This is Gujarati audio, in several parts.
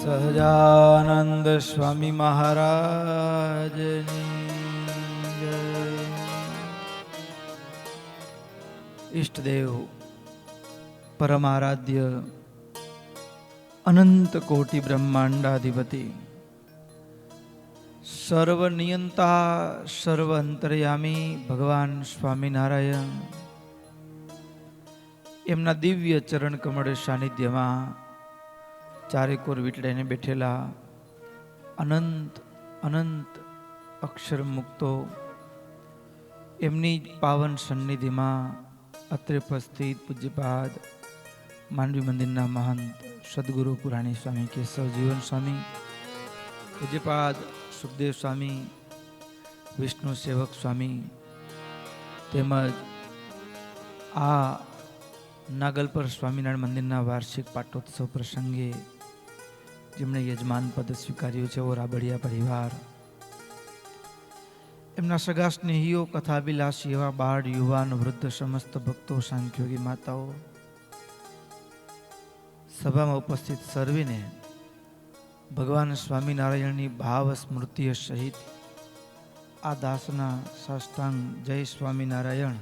સહજાનંદ સ્વામી મહારાજની જય. ઈષ્ટદેવ પરમારાધ્ય અનંત કોટિ બ્રહ્માંડાધિપતિ સર્વનિયંતા સર્વ અંતર્યામી ભગવાન સ્વામિનારાયણ એમના દિવ્ય ચરણ કમળ સાનિધ્યમાં ચારેકોર વીટળાઈને બેઠેલા અનંત અનંત અક્ષર મુક્તો એમની પાવન સન્નિધિમાં અત્રે ઉપસ્થિત પૂજ્યપાદ માંડવી મંદિરના મહંત સદગુરુ પુરાણી સ્વામી કેશવ જીવન સ્વામી, પૂજ્યપાદ સુખદેવ સ્વામી, વિષ્ણુ સેવક સ્વામી, તેમજ આ નાગલપર સ્વામિનારાયણ મંદિરના વાર્ષિક પાટોત્સવ પ્રસંગે જેમણે યજમાન પદ સ્વીકાર્યું છે એવો રાબડિયા પરિવાર, એમના સગા સ્નેહીઓ, કથાભિલાષી એવા બાળ, યુવાન, વૃદ્ધ, સમસ્ત ભક્તો, સાંખ્યોગી માતાઓ, સભામાં ઉપસ્થિત સર્વેને ભગવાન સ્વામિનારાયણની ભાવ સ્મૃતિ સહિત આ દાસના સાષ્ટાંગ જય સ્વામિનારાયણ.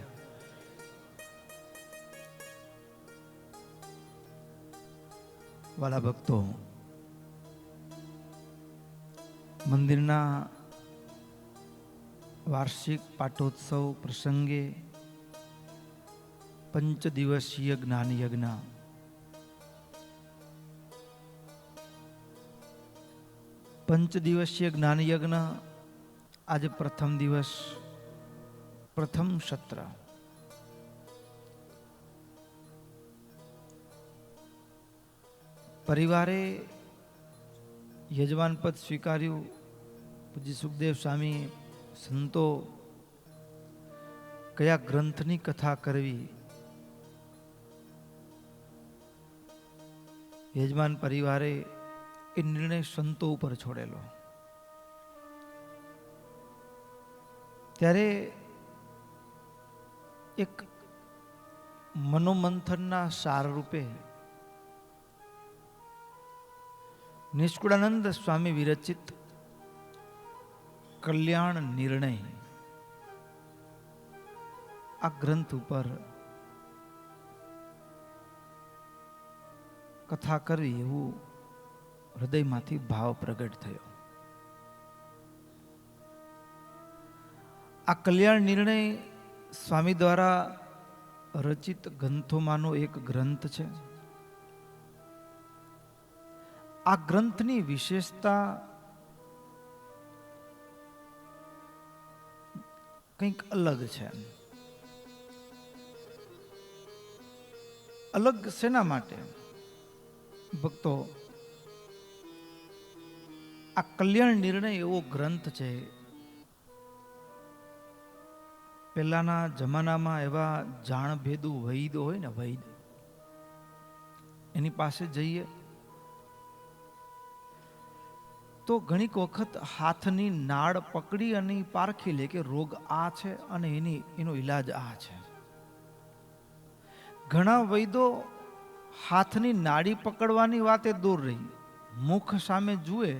વાલા ભક્તો, મંદિરના વાર્ષિક પાટોત્સવ પ્રસંગે પંચદિવસીય જ્ઞાન યજ્ઞ, પંચદિવસીય જ્ઞાન યજ્ઞ આજે પ્રથમ દિવસ, પ્રથમ સત્ર. પરિવારે યજમાન પદ સ્વીકાર્યું. પૂજ્ય સુખદેવ સ્વામી સંતો કયા ગ્રંથની કથા કરવી, યજમાન પરિવારે એ નિર્ણય સંતો ઉપર છોડેલો. ત્યારે એક મનોમંથનના સાર રૂપે નિષ્કુળાનંદ સ્વામી વિરચિત કલ્યાણ નિર્ણય આ ગ્રંથ ઉપર કથા કરવી એવું હૃદયમાંથી ભાવ પ્રગટ થયો. આ કલ્યાણ નિર્ણય સ્વામી દ્વારા રચિત ગ્રંથોમાંનો એક ગ્રંથ છે. આ ગ્રંથની વિશેષતા કંઈક અલગ છે. અલગ શેના માટે? ભક્તો, આ કલ્યાણ નિર્ણય એવો ગ્રંથ છે. પહેલાના જમાનામાં એવા જાણભેદુ વૈદ હોય ને, વૈદ, એની પાસે જઈએ તો ઘણીક વખત હાથની નાળ પકડી અને પારખી લે કે રોગ આ છે અને એનો ઈલાજ આ છે. ઘણા વૈદો હાથની નાડી પકડવાની વાતે દૂર રહી, મુખ સામે જુએ.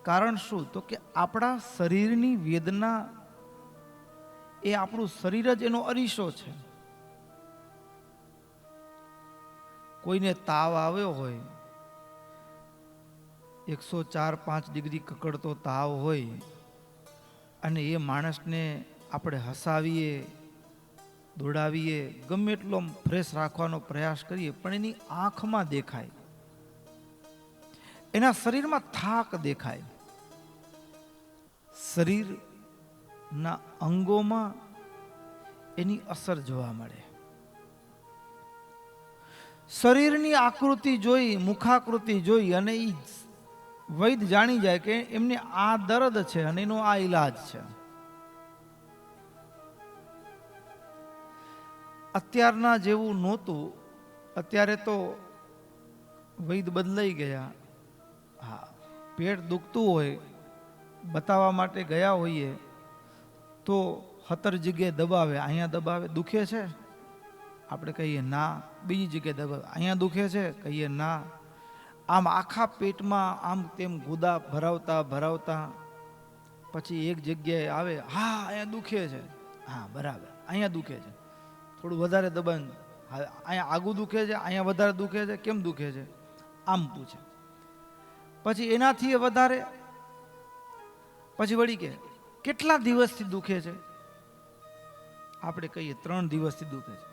કારણ શું? તો કે આપણા શરીરની વેદના એ આપણું શરીર જ એનો અરીસો છે. કોઈને તાવ આવ્યો હોય, 104-5 ડિગ્રી કકડતો તાવ હોય, અને એ માણસને આપણે હસાવીએ, દોડાવીએ, ગમે એટલો ફ્રેશ રાખવાનો પ્રયાસ કરીએ, પણ એની આંખમાં દેખાય, એના શરીરમાં થાક દેખાય, શરીરના અંગોમાં એની અસર જોવા મળે. શરીરની આકૃતિ જોઈ, મુખાકૃતિ જોઈ અને એ વૈદ જાણી જાય કે એમને આ દર્દ છે અને એનો આ ઈલાજ છે. અત્યારના જેવું નહોતું. અત્યારે તો વૈદ બદલાઈ ગયા. હા, પેટ દુખતું હોય, બતાવવા માટે ગયા હોઈએ તો 17 જગ્યાએ દબાવે, અહીંયા દબાવે, દુખે છે, આપણે કહીએ ના, બીજી જગ્યાએ દબાવે, અહીંયા દુખે છે, કહીએ ના. આમ આખા પેટમાં આમ તેમ ગુદા ભરાવતા ભરાવતા પછી એક જગ્યાએ આવે, હા અહીંયા દુખે છે, હા બરાબર અહીંયા દુખે છે, થોડું વધારે દબાણ, અહીંયા આગું દુખે છે, અહીંયા વધારે દુખે છે, કેમ દુખે છે, આમ પૂછે. પછી એનાથી વધારે, પછી વળી કે કેટલા દિવસથી દુખે છે? આપણે કહીએ 3 દિવસથી દુખે છે.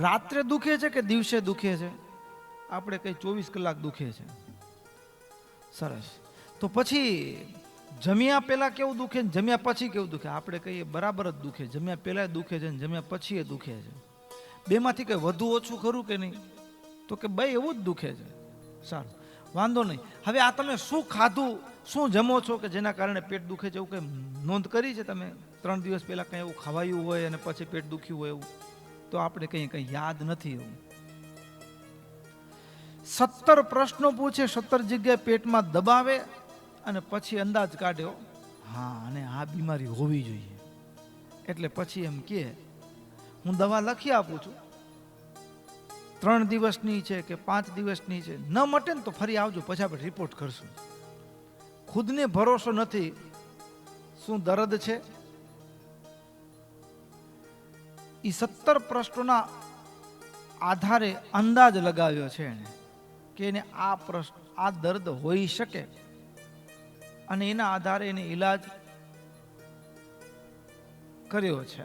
રાત્રે દુખે છે કે દિવસે દુખે છે? આપણે કઈ 24 કલાક દુખે છે. સરસ. તો પછી જમ્યા પહેલા કેવું દુખે ને જમ્યા પછી કેવું દુખે? આપણે કહીએ બરાબર જ દુખે, જમ્યા પહેલા દુખે છે ને જમ્યા પછી એ દુખે છે. બેમાંથી કઈ વધુ ઓછું ખરું કે નહીં? તો કે ભાઈ એવું જ દુખે છે. સારું, વાંધો નહીં. હવે આ તમે શું ખાધું, શું જમો છો કે જેના કારણે પેટ દુખે છે? એવું કંઈ નોંધ કરી છે તમે? 3 દિવસ પહેલા કંઈ એવું ખવાયું હોય અને પછી પેટ દુખ્યું હોય એવું? તો આપણે કંઈ યાદ નથી એવું. 17 પ્રશ્નો પૂછે, 17 જગ્યાએ પેટમાં દબાવે અને પછી અંદાજ કાઢ્યો, હા અને આ બીમારી હોવી જોઈએ. એટલે પછી એમ કે હું દવા લખી આપું છું, 3 દિવસની છે કે 5 દિવસની છે, ન મટે ને તો ફરી આવજો, પછી આપણે રિપોર્ટ કરશું. ખુદને ભરોસો નથી. શું દર્દ છે? એ 17 પ્રશ્નોના આધારે અંદાજ લગાવ્યો છે એને કે એને આ પ્રશ્ન, આ દર્દ હોઈ શકે, અને એના આધારે એને ઈલાજ કર્યો છે.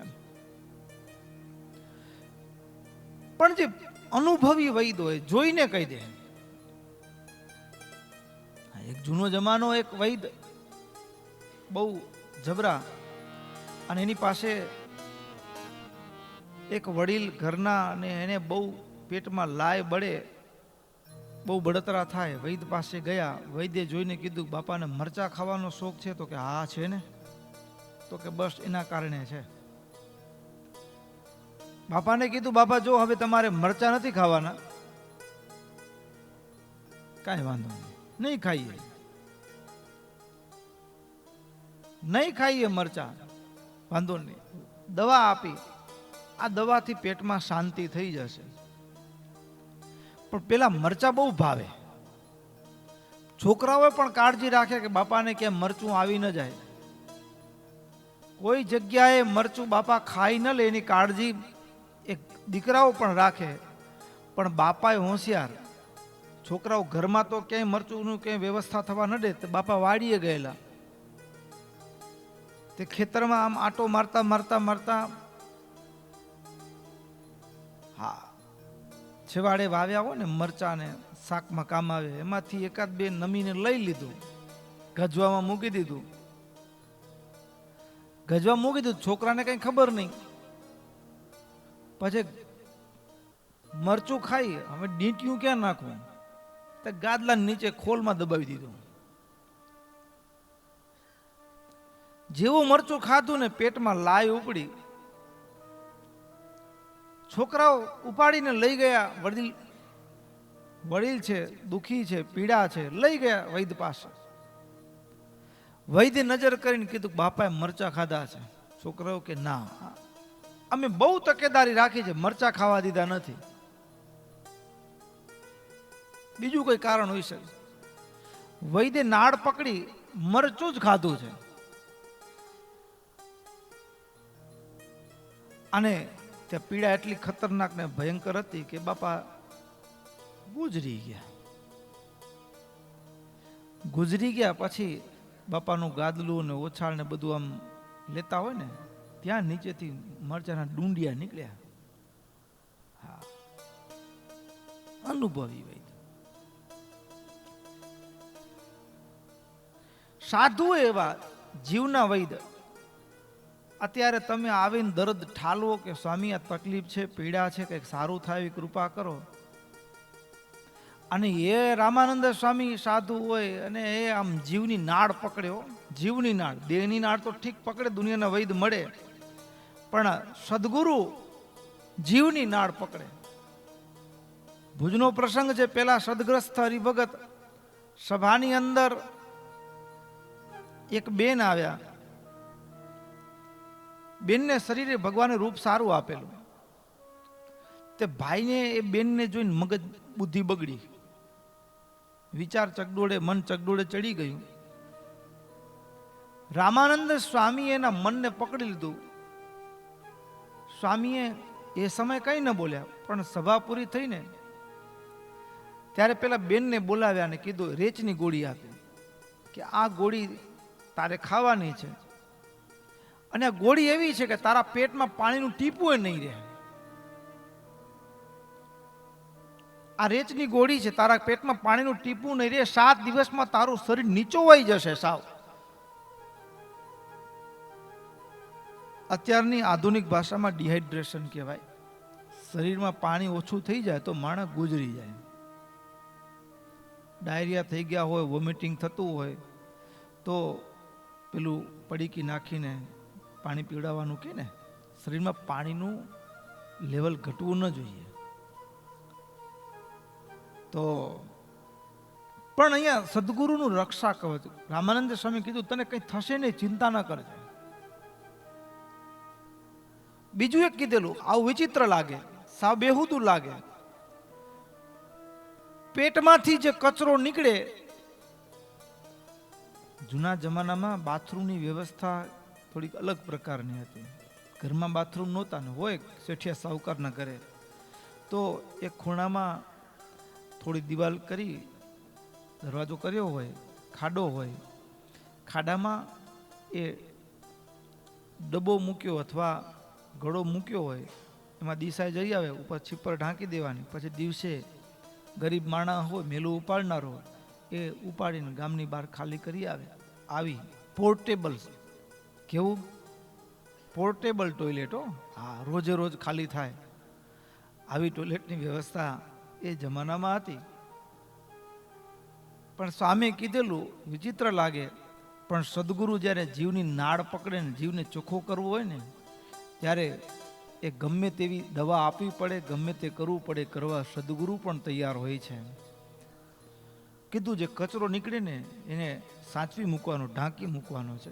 પણ જે અનુભવી વૈદ હોય જોઈને કહી દે. એક જૂનો જમાનો એક વૈદ બહુ જબરા, અને એની પાસે એક વડીલ ઘરના, અને એને બહુ પેટમાં લાય બળે, બહુ બળતરા થાય. વૈદ પાસે ગયા. વૈદ્ય જોઈને કીધું બાપાને મરચા ખાવાનો શોખ છે? તો કે હા છે ને. તો કે બસ એના કારણે છે. બાપાને કીધું બાપા જો હવે તમારે મરચા નથી ખાવાના, કાંઈ વાંધો નહીં, નહીં ખાઈએ મરચા, વાંધો નહીં. દવા આપી, આ દવાથી પેટમાં શાંતિ થઈ જશે. પણ પેલા મરચા બહુ ભાવે. છોકરાઓ પણ કાળજી રાખે કે બાપાને ક્યાંય મરચું આવી ન જાય. કોઈ જગ્યાએ મરચું બાપા ખાઈ ન લે એની કાળજી એક દીકરાઓ પણ રાખે. પણ બાપાએ હોશિયાર. છોકરાઓ ઘરમાં તો ક્યાંય મરચુંનું ક્યાંય વ્યવસ્થા થવા ન દે, તો બાપા વાડીએ ગયેલા. તે ખેતરમાં આમ આટો મારતા મારતા મારતા, હા છેવાડે વાવ્યા હોય ને મરચાને, શાકમાં કામ આવે, એમાંથી એકાદ બે નમીને લઈ લીધું, ગજવામાં મૂકી દીધું. ગજવા મૂકી દીધું, છોકરાને કઈ ખબર નહીં. પછી મરચું ખાઈ, હવે ડીંટિયું ક્યાં નાખવું? તો ગાદલા નીચે ખોલમાં દબાવી દીધું. જેવું મરચું ખાધું ને પેટમાં લાય ઉપડી. છોકરાઓ ઉપાડીને લઈ ગયા. વડીલ છે, દુખી છે, પીડા છે, લઈ ગયા વૈદ પાસે. વૈદ્ય નજર કરીને કીધું બાપાએ મરચા ખાધા છે. છોકરાઓ કે ના, અમે બહુ તકેદારી રાખી છે, મરચા ખાવા દીધા નથી. બીજું કોઈ કારણ હોઈ શકે. વૈદ્ય નાડ પકડી, મરચું જ ખાધું છે. અને ત્યાં પીડા એટલી ખતરનાક ને ભયંકર હતી કે બાપા ગુજરી ગયા. પછી બાપાનું ગાદલું ને ઓછાળ ને બધું આમ લેતા હોય ને, ત્યાં નીચેથી મરચાના ડુંડિયા નીકળ્યા. હા, અનુભવી વૈદ. સાધુ એવા જીવના વૈદ. અત્યારે તમે આવીને દર્દ ઠાલવો કે સ્વામી આ તકલીફ છે, પીડા છે, કંઈક સારું થાય એવી કૃપા કરો. અને એ રામાનંદ સ્વામી સાધુ હોય અને એ આમ જીવની નાળ પકડ્યો. જીવની નાળ, દેહની નાળ તો ઠીક પકડે, દુનિયાના વૈદ મળે, પણ સદગુરુ જીવની નાળ પકડે. ભુજનો પ્રસંગ છે. પેલા સદગ્રસ્ત હરિભગત સભાની અંદર એક બેન આવ્યા. બેનને શરીરે ભગવાને રૂપ સારું આપેલું. તે ભાઈને એ બેનને જોઈને મગજ બુદ્ધિ બગડી. વિચાર ચગડોળે, મન ચગડોળે ચડી ગયું. રામાનંદ સ્વામીએ એના મનને પકડી લીધું. સ્વામીએ એ સમય કંઈ ન બોલ્યા, પણ સભા પૂરી થઈને ત્યારે પેલા બેનને બોલાવ્યા અને કીધું, રેચની ગોળી આપી કે આ ગોળી તારે ખાવાની છે, અને આ ગોળી એવી છે કે તારા પેટમાં પાણીનું ટીપું નહીં રહે. આ રેચની ગોળી છે, તારા પેટમાં પાણીનું ટીપું નહીં રહે, 7 દિવસમાં તારું શરીર નીચોવાઈ જશે સાવ. અત્યારની આધુનિક ભાષામાં ડિહાઇડ્રેશન કહેવાય. શરીરમાં પાણી ઓછું થઈ જાય તો માણસ ગુજરી જાય. ડાયરિયા થઈ ગયા હોય, વોમિટિંગ થતું હોય તો પેલું પડીકી નાખીને પાણી પીવડાવવાનું કે ને. શરીરમાં પાણીનું લેવલ ઘટવું ન જોઈએ. તો પણ અહીંયા સદગુરુનું રક્ષા કવચ રામાનંદ સ્વામી કીધું, તને કંઈ થશે નહીં, ચિંતા ન કરજે. બીજું એક કીધેલું, આવું વિચિત્ર લાગે, સાવ બેહુદું લાગે, પેટમાંથી જે કચરો નીકળે. જૂના જમાનામાં બાથરૂમની વ્યવસ્થા થોડીક અલગ પ્રકારની હતી. ઘરમાં બાથરૂમ નહોતા ને, હોય શેઠિયા સાહુકારના ઘરે, તો એક ખૂણામાં થોડી દિવાલ કરી, દરવાજો કર્યો હોય, ખાડો હોય, ખાડામાં એ ડબ્બો મૂક્યો અથવા ઘડો મૂક્યો હોય, એમાં દિશાએ જઈ આવે, ઉપર છીપર ઢાંકી દેવાની. પછી દિવસે ગરીબ માણસ હોય, મેલું ઉપાડનાર હોય, એ ઉપાડીને ગામની બહાર ખાલી કરી આવે. આવી પોર્ટેબલ, કેવું પોર્ટેબલ ટોયલેટ, હા, રોજે રોજ ખાલી થાય આવી ટોયલેટની વ્યવસ્થા એ જમાનામાં હતી. પણ સ્વામીએ કીધેલું વિચિત્ર લાગે, પણ સદગુરુ જ્યારે જીવની નાળ પકડે ને, જીવને ચોખ્ખો કરવો હોય ને, ત્યારે એ ગમે તેવી દવા આપવી પડે, ગમે તે કરવું પડે, કરવા સદગુરુ પણ તૈયાર હોય છે. કીધું જે કચરો નીકળે ને એને સાચવી મૂકવાનો, ઢાંકી મૂકવાનો છે.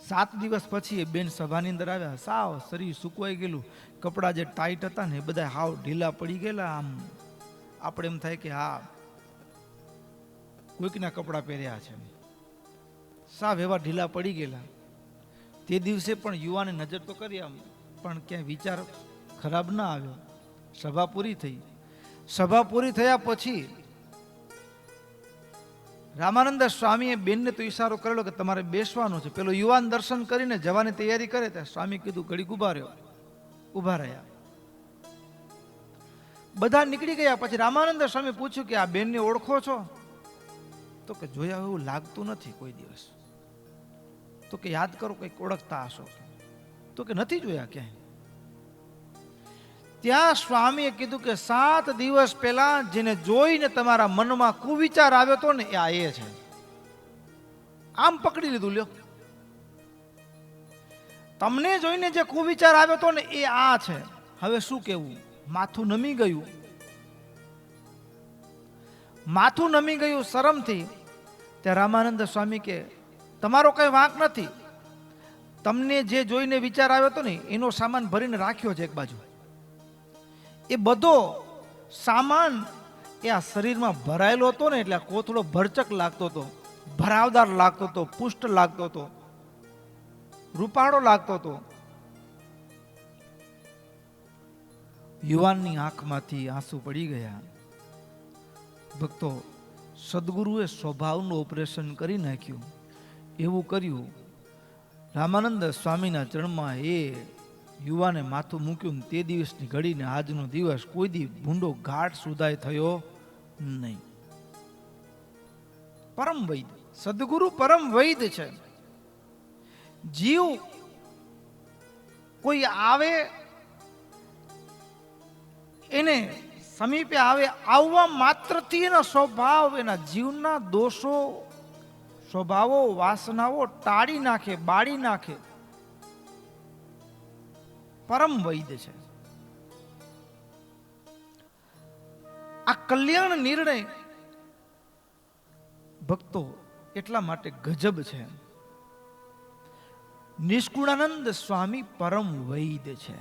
7 દિવસ પછી એ બેન સભાની અંદર આવ્યા, સાવ શરીર સુકવાઈ ગયેલું, કપડાં જે ટાઈટ હતા ને એ બધા હાવ ઢીલા પડી ગયેલા. આમ આપણે એમ થાય કે હા કોઈકના કપડાં પહેર્યા છે, સાવ એવા ઢીલા પડી ગયેલા. તે દિવસે પણ યુવાને નજર તો કરી આમ, પણ ક્યાંય વિચાર ખરાબ ના આવ્યો. સભા પૂરી થઈ. સભા પૂરી થયા પછી રામાનંદ સ્વામીએ બેનને તો ઈશારો કરેલો કે તમારે બેસવાનું છે. પેલો યુવાન દર્શન કરીને જવાની તૈયારી કરે ત્યાં સ્વામી કીધું ઘડીક ઉભા રહ્યો. ઉભા રહ્યા, બધા નીકળી ગયા. પછી રામાનંદ સ્વામી પૂછ્યું કે આ બેનને ઓળખો છો? તો કે જોયા એવું લાગતું નથી કોઈ દિવસ. તો કે યાદ કરો, કંઈક ઓળખતા હશો? તો કે નથી જોયા ક્યાંય. ત્યાં સ્વામીએ કીધું કે 7 દિવસ પહેલા જેને જોઈને તમારા મનમાં કુવિચાર આવ્યો હતો ને, આ એ છે. આમ પકડી લીધું, લ્યો, તમને જોઈને જે કુવિચાર આવ્યો હતો ને એ આ છે. હવે શું કેવું? માથું નમી ગયું, માથું નમી ગયું શરમથી. ત્યાં રામાનંદ સ્વામી કે તમારો કઈ વાંક નથી, તમને જે જોઈને વિચાર આવ્યો હતો ને એનો સામાન ભરીને રાખ્યો છે એક બાજુ. એ બધો સામાન એ આ શરીરમાં ભરાયેલો હતો ને, એટલે કોથળો ભરચક લાગતો હતો, ભરાવદાર લાગતો હતો, પુષ્ટ લાગતો હતો, રૂપાળો લાગતો હતો. યુવાનની આંખમાંથી આંસુ પડી ગયા. ભક્તો, સદગુરુએ સ્વભાવનું ઓપરેશન કરી નાખ્યું. એવું કર્યું, રામાનંદ સ્વામીના ચરણમાં એ યુવાને માથું મૂક્યું. તે દિવસની ઘડીને આજનો દિવસ કોઈ દી ભૂંડો ઘાટ સુધાય થયો નહીં. પરમ વૈદ સદગુરુ પરમ વૈદ છે. જીવ કોઈ આવે એને સમીપે આવે, આવવા માત્રથી એના સ્વભાવ, એના જીવના દોષો, સ્વભાવો, વાસનાઓ ટાળી નાખે, બાળી નાખે. પરમ વૈદ છે. આ કલ્યાણ નિર્ણય ભક્તો એટલા માટે ગજબ છે. નિષ્કુળાનંદ સ્વામી પરમ વૈદ છે,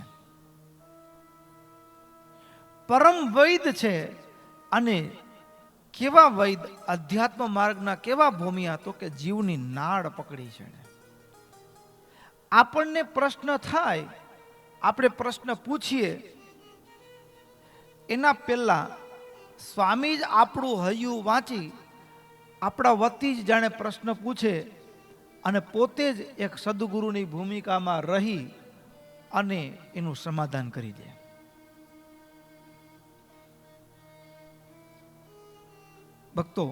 પરમ વૈદ છે. અને કેવા વૈદ, અધ્યાત્મ માર્ગના કેવા ભૂમિયા, તો કે જીવની નાળ પકડી છે. આપણને પ્રશ્ન થાય, આપણે પ્રશ્ન પૂછીએ એના પહેલા સ્વામી જ આપણું હૈયું વાંચી આપણા વતી જ જાણે પ્રશ્ન પૂછે અને પોતે જ એક સદગુરુની ભૂમિકામાં રહી અને એનું સમાધાન કરી દે. ભક્તો,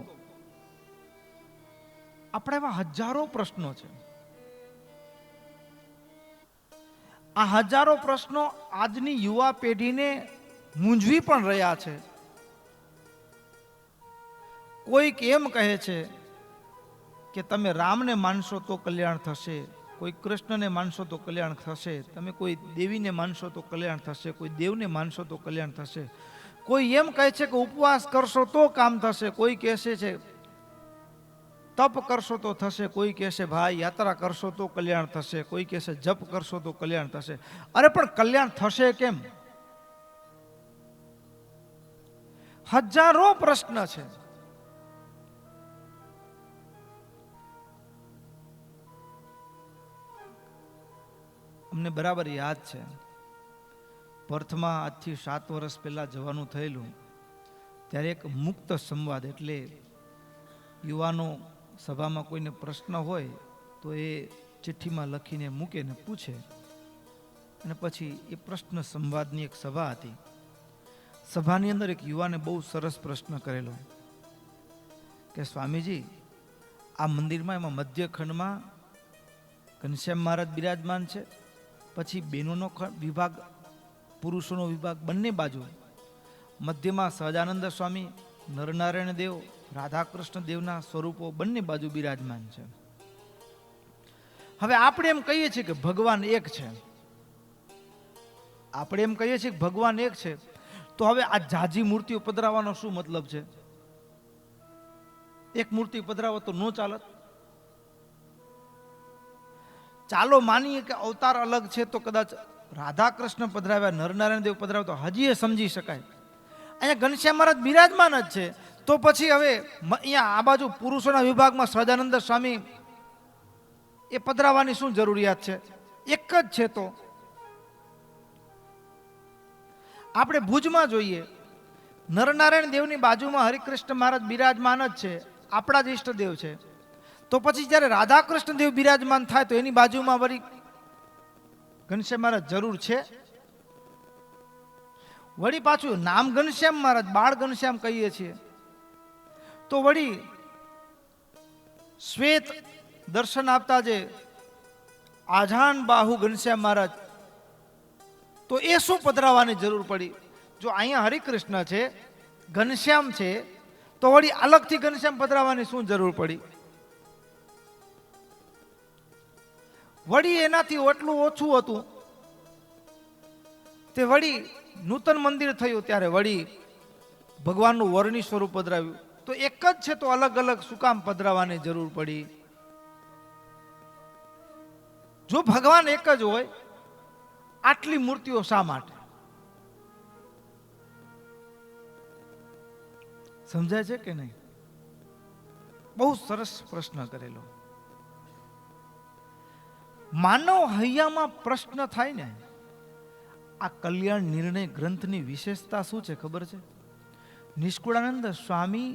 આપણા એવા હજારો પ્રશ્નો છે. આ હજારો પ્રશ્નો આજની યુવા પેઢીને મૂંઝવી પણ રહ્યા છે. કોઈક એમ કહે છે કે તમે રામને માનશો તો કલ્યાણ થશે, કોઈ કૃષ્ણને માનશો તો કલ્યાણ થશે, તમે કોઈ દેવીને માનશો તો કલ્યાણ થશે, કોઈ દેવને માનશો તો કલ્યાણ થશે. કોઈ એમ કહે છે કે ઉપવાસ કરશો તો કામ થશે, કોઈ કહેશે છે તપ કરશો તો થશે, કોઈ કહેશે ભાઈ યાત્રા કરશો તો કલ્યાણ થશે, કોઈ કહેશે જપ કરશો તો કલ્યાણ થશે. અરે પણ કલ્યાણ થશે કેમ? હજારો પ્રશ્ન છે. અમને બરાબર યાદ છે, પર્થમાં આજથી 7 વર્ષ પહેલા જવાનું થયેલું, ત્યારે એક મુક્ત સંવાદ, એટલે યુવાનો સભામાં કોઈને પ્રશ્ન હોય તો એ ચિઠ્ઠીમાં લખીને મૂકે ને પૂછે, અને પછી એ પ્રશ્ન સંવાદની એક સભા હતી. સભાની અંદર એક યુવાને બહુ સરસ પ્રશ્ન કરેલો કે સ્વામીજી, આ મંદિરમાં એમાં મધ્ય ખંડમાં ઘનશ્યામ મહારાજ બિરાજમાન છે, પછી બહેનોનો વિભાગ, પુરુષોનો વિભાગ બંને બાજુ, મધ્યમાં સહજાનંદ સ્વામી, નરનારાયણ દેવ, રાધાકૃષ્ણ દેવના સ્વરૂપો બંને બાજુ બિરાજમાન છે. હવે આપણે એમ કહીએ છીએ કે ભગવાન એક છે, આપણે એમ કહીએ છીએ કે ભગવાન એક છે, તો હવે આ ઝાઝી મૂર્તિઓ પધરાવવાનો શું મતલબ છે? એક મૂર્તિ પધરાવો તો ન ચાલત? ચાલો માનીએ કે અવતાર અલગ છે, તો કદાચ રાધા કૃષ્ણ પધરાવ્યા, નરનારાયણ દેવ પધરાવ્યા તો હજી એ સમજી શકાય. અહીંયા ઘનશ્યામ મહારાજ બિરાજમાન જ છે, તો પછી હવે અહીંયા આ બાજુ પુરુષોના વિભાગમાં સહજાનંદ સ્વામી એ પધરાવવાની શું જરૂરિયાત છે? એક જ છે. તો આપણે ભુજમાં જોઈએ, નરનારાયણ દેવની બાજુમાં હરિકૃષ્ણ મહારાજ બિરાજમાન જ છે, આપણા જ ઈષ્ટદેવ છે. તો પછી જ્યારે રાધાકૃષ્ણ દેવ બિરાજમાન થાય તો એની બાજુમાં વળી ઘનશ્યામ મહારાજ જરૂર છે? વળી પાછું નામ ઘનશ્યામ મહારાજ, બાળ ઘનશ્યામ કહીએ છીએ, તો વળી શ્વેત દર્શન આપતા જે આઝાન બાહુ ઘનશ્યામ મહારાજ, તો એ શું પધરાવવાની જરૂર પડી? જો અહીંયા હરિકૃષ્ણ છે, ઘનશ્યામ છે, તો વળી અલગથી ઘનશ્યામ પધરાવવાની શું જરૂર પડી? વળી એનાથી એટલું ઓછું હતું, તે વળી નૂતન મંદિર થયું ત્યારે વળી ભગવાનનું વર્ણી સ્વરૂપ પધરાવ્યું. તો એક જ છે, તો અલગ અલગ શું કામ પધરાવવાની જરૂર પડી? જો ભગવાન એક જ હોય, આટલી મૂર્તિઓ શા માટે? સમજાય છે કે નહીં? બહુ સરસ પ્રશ્ન કરેલો. માનવ હૈયામાં પ્રશ્ન થાય ને, આ કલ્યાણ નિર્ણય ગ્રંથની વિશેષતા શું છે ખબર છે? નિષ્કુળાનંદ સ્વામી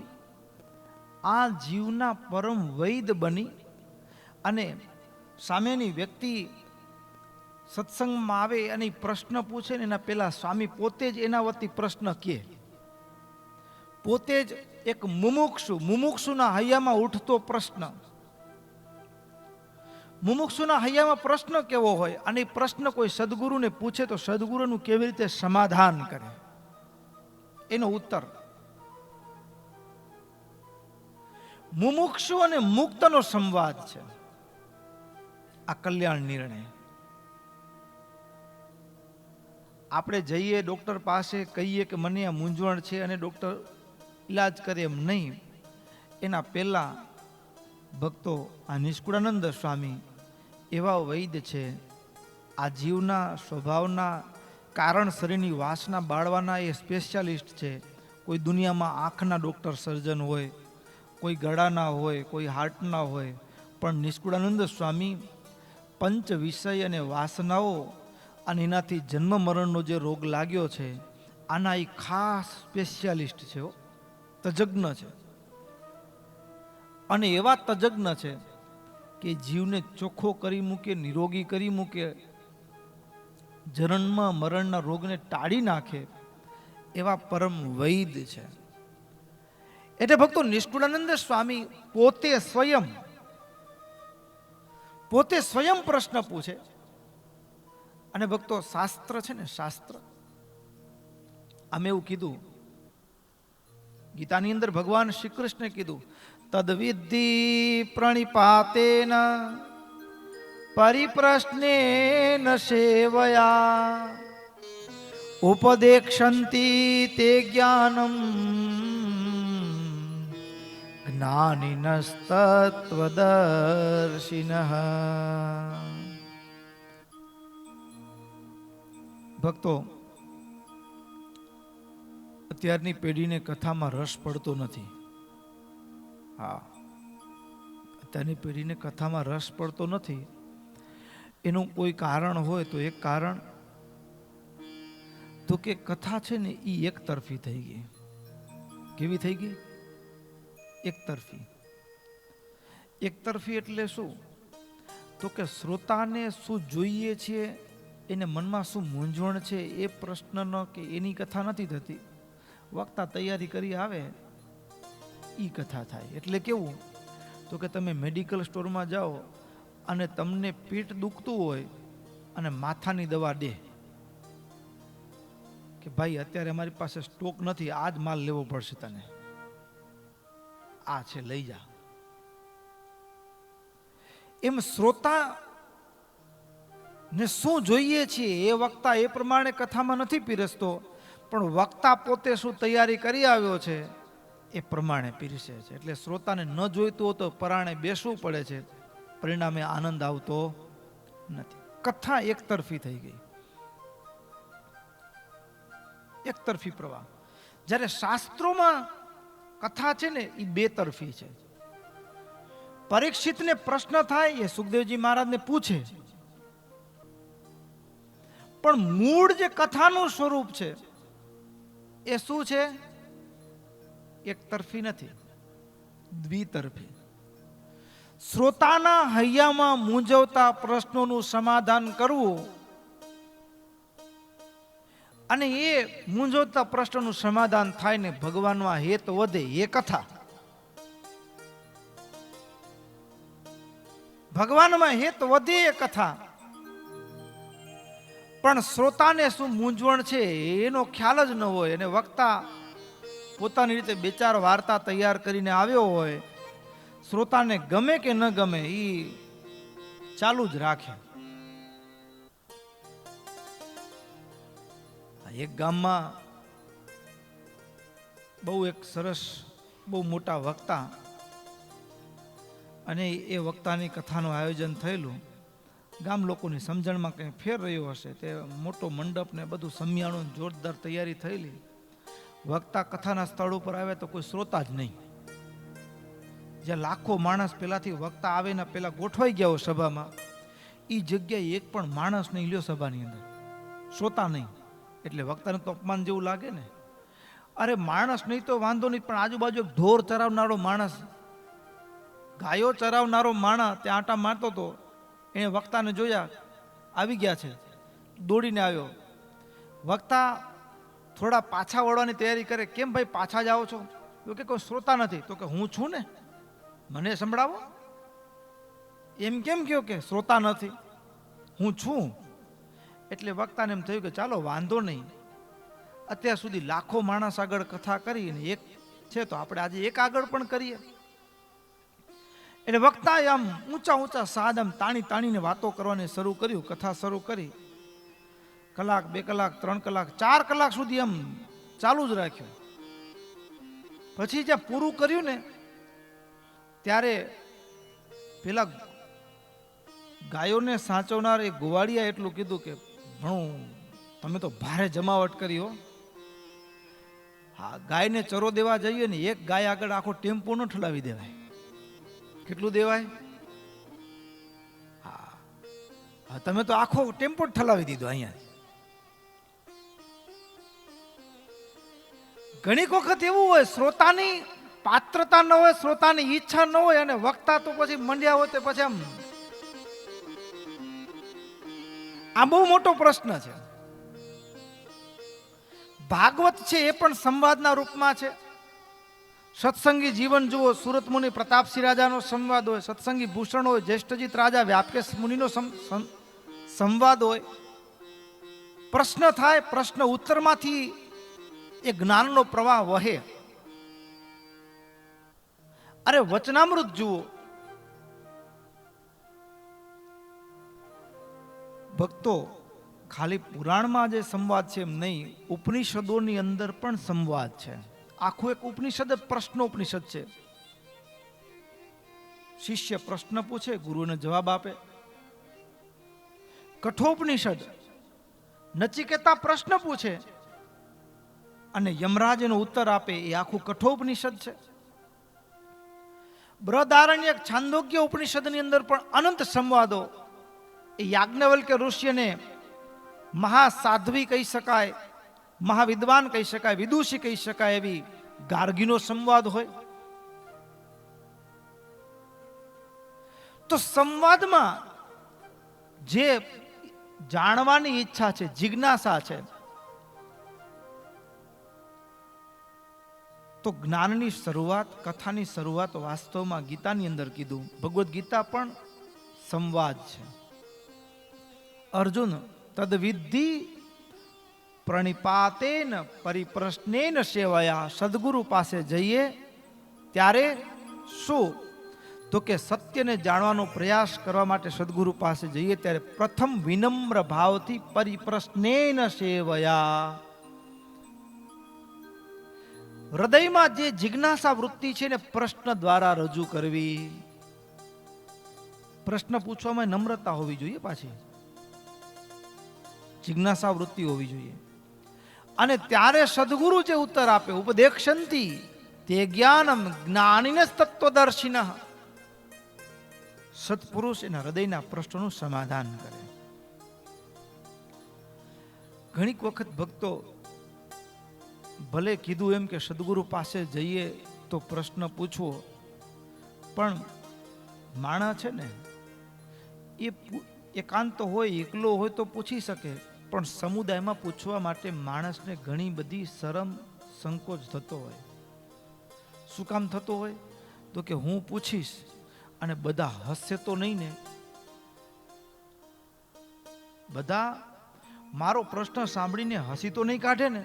આ જીવના પરમ વૈદ બની અને સામેની વ્યક્તિ સત્સંગમાં આવે અને પ્રશ્ન પૂછે ને એના પહેલા સ્વામી પોતે જ એના વતી પ્રશ્ન કહે. પોતે જ એક મુમુક્ષુના હૈયામાં ઉઠતો પ્રશ્ન, મુમુક્ષુના હૈયામાં પ્રશ્ન કેવો હોય, અને એ પ્રશ્ન કોઈ સદગુરુને પૂછે તો સદગુરુનું કેવી રીતે સમાધાન કરે, એનો ઉત્તર. મુમુક્ષુ અને મુક્તનો સંવાદ છે આ કલ્યાણ નિર્ણય. આપણે જઈએ ડોક્ટર પાસે, કહીએ કે મને આ મૂંઝવણ છે, અને ડોક્ટર ઈલાજ કરે એમ નહીં. એના પહેલા ભક્તો, આ નિષ્કુળાનંદ સ્વામી એવા વૈદ છે, આ જીવના સ્વભાવના કારણ શરીરની વાસના બાળવાના એ સ્પેશિયાલિસ્ટ છે. કોઈ દુનિયામાં આંખના ડૉક્ટર સર્જન હોય, કોઈ ગળાના હોય, કોઈ હાર્ટના હોય, પણ નિષ્કુળાનંદ સ્વામી પંચ વિષય અને વાસનાઓ અને એનાથી જન્મ મરણનો જે રોગ લાગ્યો છે આના એ ખાસ સ્પેશિયાલિસ્ટ છે, તજજ્ઞ છે. અને એવા તજજ્ઞ છે કે જીવને ચોખ્ખો કરી મૂકે, નિરોગી કરી મૂકે, જન્મ મરણના રોગને ટાળી નાખે એવા પરમ વૈદ છે. એટલે ભક્તો નિષ્કુળાનંદ સ્વામી પોતે સ્વયં પ્રશ્ન પૂછે. અને ભક્તો શાસ્ત્ર છે ને, શાસ્ત્ર અમે એવું કીધું, ગીતાની અંદર ભગવાન શ્રી કૃષ્ણે કીધું, તદ્વિદ્ધિ પ્રણિપાતેન પરિપ્રશ્નેન સેવયા ઉપદેક્ષન્તિ તે જ્ઞાનમ જ્ઞાનિનસ્તત્વદર્શિનઃ. ભક્તો, અત્યારની પેઢીને કથામાં રસ પડતો નથી. હા, અત્યારની પેઢીને કથામાં રસ પડતો નથી. એનું કોઈ કારણ હોય તો એક કારણ તો કે કથા છે ને એ એક તરફી થઈ ગઈ. કેવી થઈ ગઈ? એક તરફી. એક તરફી એટલે શું? તો કે શ્રોતાને શું જોઈએ છે, એને મનમાં શું મૂંઝવણ છે એ પ્રશ્નનો કે એની કથા નથી થતી. વક્તા તૈયારી કરી આવે એ કથા થાય. એટલે કેવું? તો કે તમે મેડિકલ સ્ટોરમાં જાઓ અને તમને પેટ દુખતું હોય અને માથાની દવા દે કે ભાઈ અત્યારે અમારી પાસે સ્ટોક નથી, આ જ માલ લેવો પડશે તને, આ છે લઈ જા. એમ શ્રોતા ને શું જોઈએ છે એ વક્તા એ પ્રમાણે કથામાં નથી પીરસતો, પણ વક્તા પોતે શું તૈયારી કરી આવ્યો છે એ પ્રમાણે પીરસે છે. એટલે શ્રોતાને ન જોઈતું હોય તો પરાણે બેસવું પડે છે, પરિણામે આનંદ આવતો નથી. કથા એક તરફી થઈ ગઈ, એક તરફી પ્રવાહ. જ્યારે શાસ્ત્રોમાં કથા છે ને એ બે તરફી છે. પરીક્ષિતને પ્રશ્ન થાય એ સુખદેવજી મહારાજને પૂછે, પણ મૂળ જે કથાનું સ્વરૂપ છે એ શું છે? એક તરફી નથી, દ્વિતરફી. શ્રોતાના હૈયામાં મૂંઝવતા પ્રશ્નોનું સમાધાન કરવું અને એ મૂંઝવતા પ્રશ્નનું સમાધાન થાય ને ભગવાનમાં હેત વધે એ કથા. ભગવાનમાં હેત વધે એ કથા. પણ શ્રોતાને શું મૂંઝવણ છે એનો ખ્યાલ જ ન હોય, અને વક્તા પોતાની રીતે બે ચાર વાર્તા તૈયાર કરીને આવ્યો હોય, શ્રોતાને ગમે કે ન ગમે એ ચાલુ જ રાખે. એક ગામમાં બહુ એક સરસ બહુ મોટા વક્તા, અને એ વક્તાની કથાનું આયોજન થયેલું. ગામ લોકોની સમજણમાં કંઈ ફેર રહ્યો હશે, તે મોટો મંડપ ને બધું સમિયાણું જોરદાર તૈયારી થયેલી. વક્તા કથાના સ્થળ ઉપર આવે તો કોઈ શ્રોતા જ નહીં. જે લાખો માણસ પહેલાથી વક્તા આવે ને પહેલા ગોઠવાઈ ગયા હોય સભામાં, એ જગ્યાએ એક પણ માણસ નહીં લ્યો સભાની અંદર, શ્રોતા નહીં. એટલે વક્તાને તો અપમાન જેવું લાગે ને. અરે માણસ નહીં તો વાંધો નહીં, પણ આજુબાજુ એક ઢોર ચરાવનારો માણસ, ગાયો ચરાવનારો માણસ ત્યાં આટા મારતો હતો. એને વક્તાને જોયા, આવી ગયા છે, દોડીને આવ્યો. વક્તા થોડા પાછા વળવાની તૈયારી કરે. કેમ ભાઈ પાછા જાઓ છો? તો કે કોઈ શ્રોતા નથી. તો કે હું છું ને, મને સંભળાવો. એમ કેમ કહ્યો કે શ્રોતા નથી? હું છું. એટલે વક્તાને એમ થયું કે ચાલો વાંધો નહીં, અત્યાર સુધી લાખો માણસ આગળ કથા કરી અને એક છે તો આપણે આજે એક આગળ પણ કરીએ. એટલે વક્તાએ આમ ઊંચા ઊંચા સાદ આમ તાણીને વાતો કરવાની શરૂ કર્યું, કથા શરૂ કરી. કલાક, 2 કલાક, 3 કલાક, 4 કલાક સુધી આમ ચાલુ જ રાખ્યું. પછી જ્યાં પૂરું કર્યું ને ત્યારે પેલા ગાયોને સાચવનાર એ ગોવાળિયા એટલું કીધું કે ભણું તમે તો ભારે જમાવટ કરી હો, હા, ગાયને ચરો દેવા જઈએ ને, એક ગાય આગળ આખો ટેમ્પો ન ઠલાવી દેવાય. કેટલું દેવાય? હા, તમે તો આખો ટેમ્પો જ ઠલાવી દીધો અહીંયા. ઘણી વખત એવું હોય, શ્રોતાની પાત્રતા ન હોય, શ્રોતાની ઈચ્છા ન હોય, અને વક્તા તો પછી મંડ્યા હોય તો પછી આમ આ બહુ મોટો પ્રશ્ન છે. ભાગવત છે એ પણ સંવાદના રૂપમાં છે. સત્સંગી જીવન જુઓ, સુરત મુનિ પ્રતાપસિંહ રાજાનો સંવાદ હોય, સત્સંગી ભૂષણ હોય, જ્યેષ્ઠજીત રાજા વ્યાપકેશ મુનિનો સંવાદ હોય. પ્રશ્ન થાય, પ્રશ્ન ઉત્તરમાંથી એ જ્ઞાનનો પ્રવાહ વહે. અરે વચનામૃત જુઓ, ભક્તો ખાલી પુરાણમાં જે સંવાદ છે એમ નહીં, ઉપનિષદોની અંદર પણ સંવાદ છે. આખું એક ઉપનિષદ પ્રશ્નોપનિષદ છે. શિષ્ય પ્રશ્ન પૂછે, ગુરુને જવાબ આપે. કઠોપનિષદ, નચિકેતા પ્રશ્ન પૂછે અને યમરાજ એનો ઉત્તર આપે, એ આખું કઠોપનિષદ છે. બૃહદારણ્યક છાંદોગ્ય ઉપનિષદની અંદર પણ અનંત સંવાદો. એ યાજ્ઞવલ્ક્ય ઋષિને મહાસાધ્વી કહી શકાય, મહાવિદ્વાન કહી શકાય, વિદુષી કહી શકાય એવી ગાર્ગીનો સંવાદ હોય. તો સંવાદમાં જે જાણવાની ઈચ્છા છે, જિજ્ઞાસા છે, તો જ્ઞાનની શરૂઆત, કથાની શરૂઆત વાસ્તવમાં ગીતાની અંદર કીધું. ભગવદ્ ગીતા પણ સંવાદ છે. અર્જુન તદ્વિદ્ધિ પ્રણિપાતેન પરિપ્રશ્નેન સેવયા. સદગુરુ પાસે જઈએ ત્યારે શું? તો કે સત્યને જાણવાનો પ્રયાસ કરવા માટે સદગુરુ પાસે જઈએ ત્યારે પ્રથમ વિનમ્ર ભાવથી પરિપ્રશ્નેન સેવયા. હૃદયમાં જે જિજ્ઞાસા વૃત્તિ છે ને પ્રશ્ન દ્વારા રજૂ કરવી. પ્રશ્ન પૂછવામાં નમ્રતા હોવી જોઈએ, પાછી જિજ્ઞાસા વૃત્તિ હોવી જોઈએ. અને ત્યારે સદગુરુ જે ઉત્તર આપે, ઉપદેક્ષંતિ તે જ્ઞાનમ જ્ઞાનિનસ્ તત્વદર્શિનઃ. સત્પુરુષ એના હૃદયના પ્રશ્નોનું સમાધાન કરે. ઘણીક વખત ભક્તો ભલે કીધું એમ કે સદગુરુ પાસે જઈએ તો પ્રશ્ન પૂછવો, પણ માણસ છે ને એ એકાંત હોય, એકલો હોય તો પૂછી શકે, પણ સમુદાયમાં પૂછવા માટે માણસને ઘણી બધી શરમ, સંકોચ થતો હોય. શું કામ થતો હોય? તો કે હું પૂછીશ અને બધા હસશે તો નહીં ને, બધા મારો પ્રશ્ન સાંભળીને હસી તો નહીં કાઢે ને.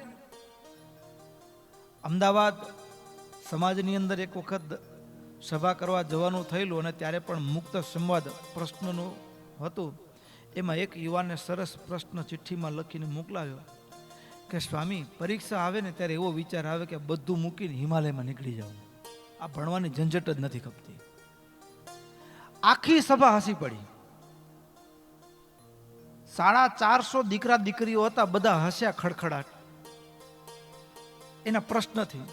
અમદાવાદ સમાજની અંદર એક વખત સભા કરવા જવાનું થયેલું, અને ત્યારે પણ મુક્ત સંવાદ પ્રશ્નનું હતું. એમાં એક યુવાને સરસ પ્રશ્ન ચિઠ્ઠીમાં લખીને મોકલાવ્યો કે સ્વામી, પરીક્ષા આવે ને ત્યારે એવો વિચાર આવે કે બધું મૂકીને હિમાલયમાં નીકળી જાવ, આ ભણવાની ઝંઝટ જ નથી ખપતી. આખી સભા હસી પડી. 450 દીકરા દીકરીઓ હતા, બધા હસ્યા ખડખડાટ એના પ્રશ્નથી.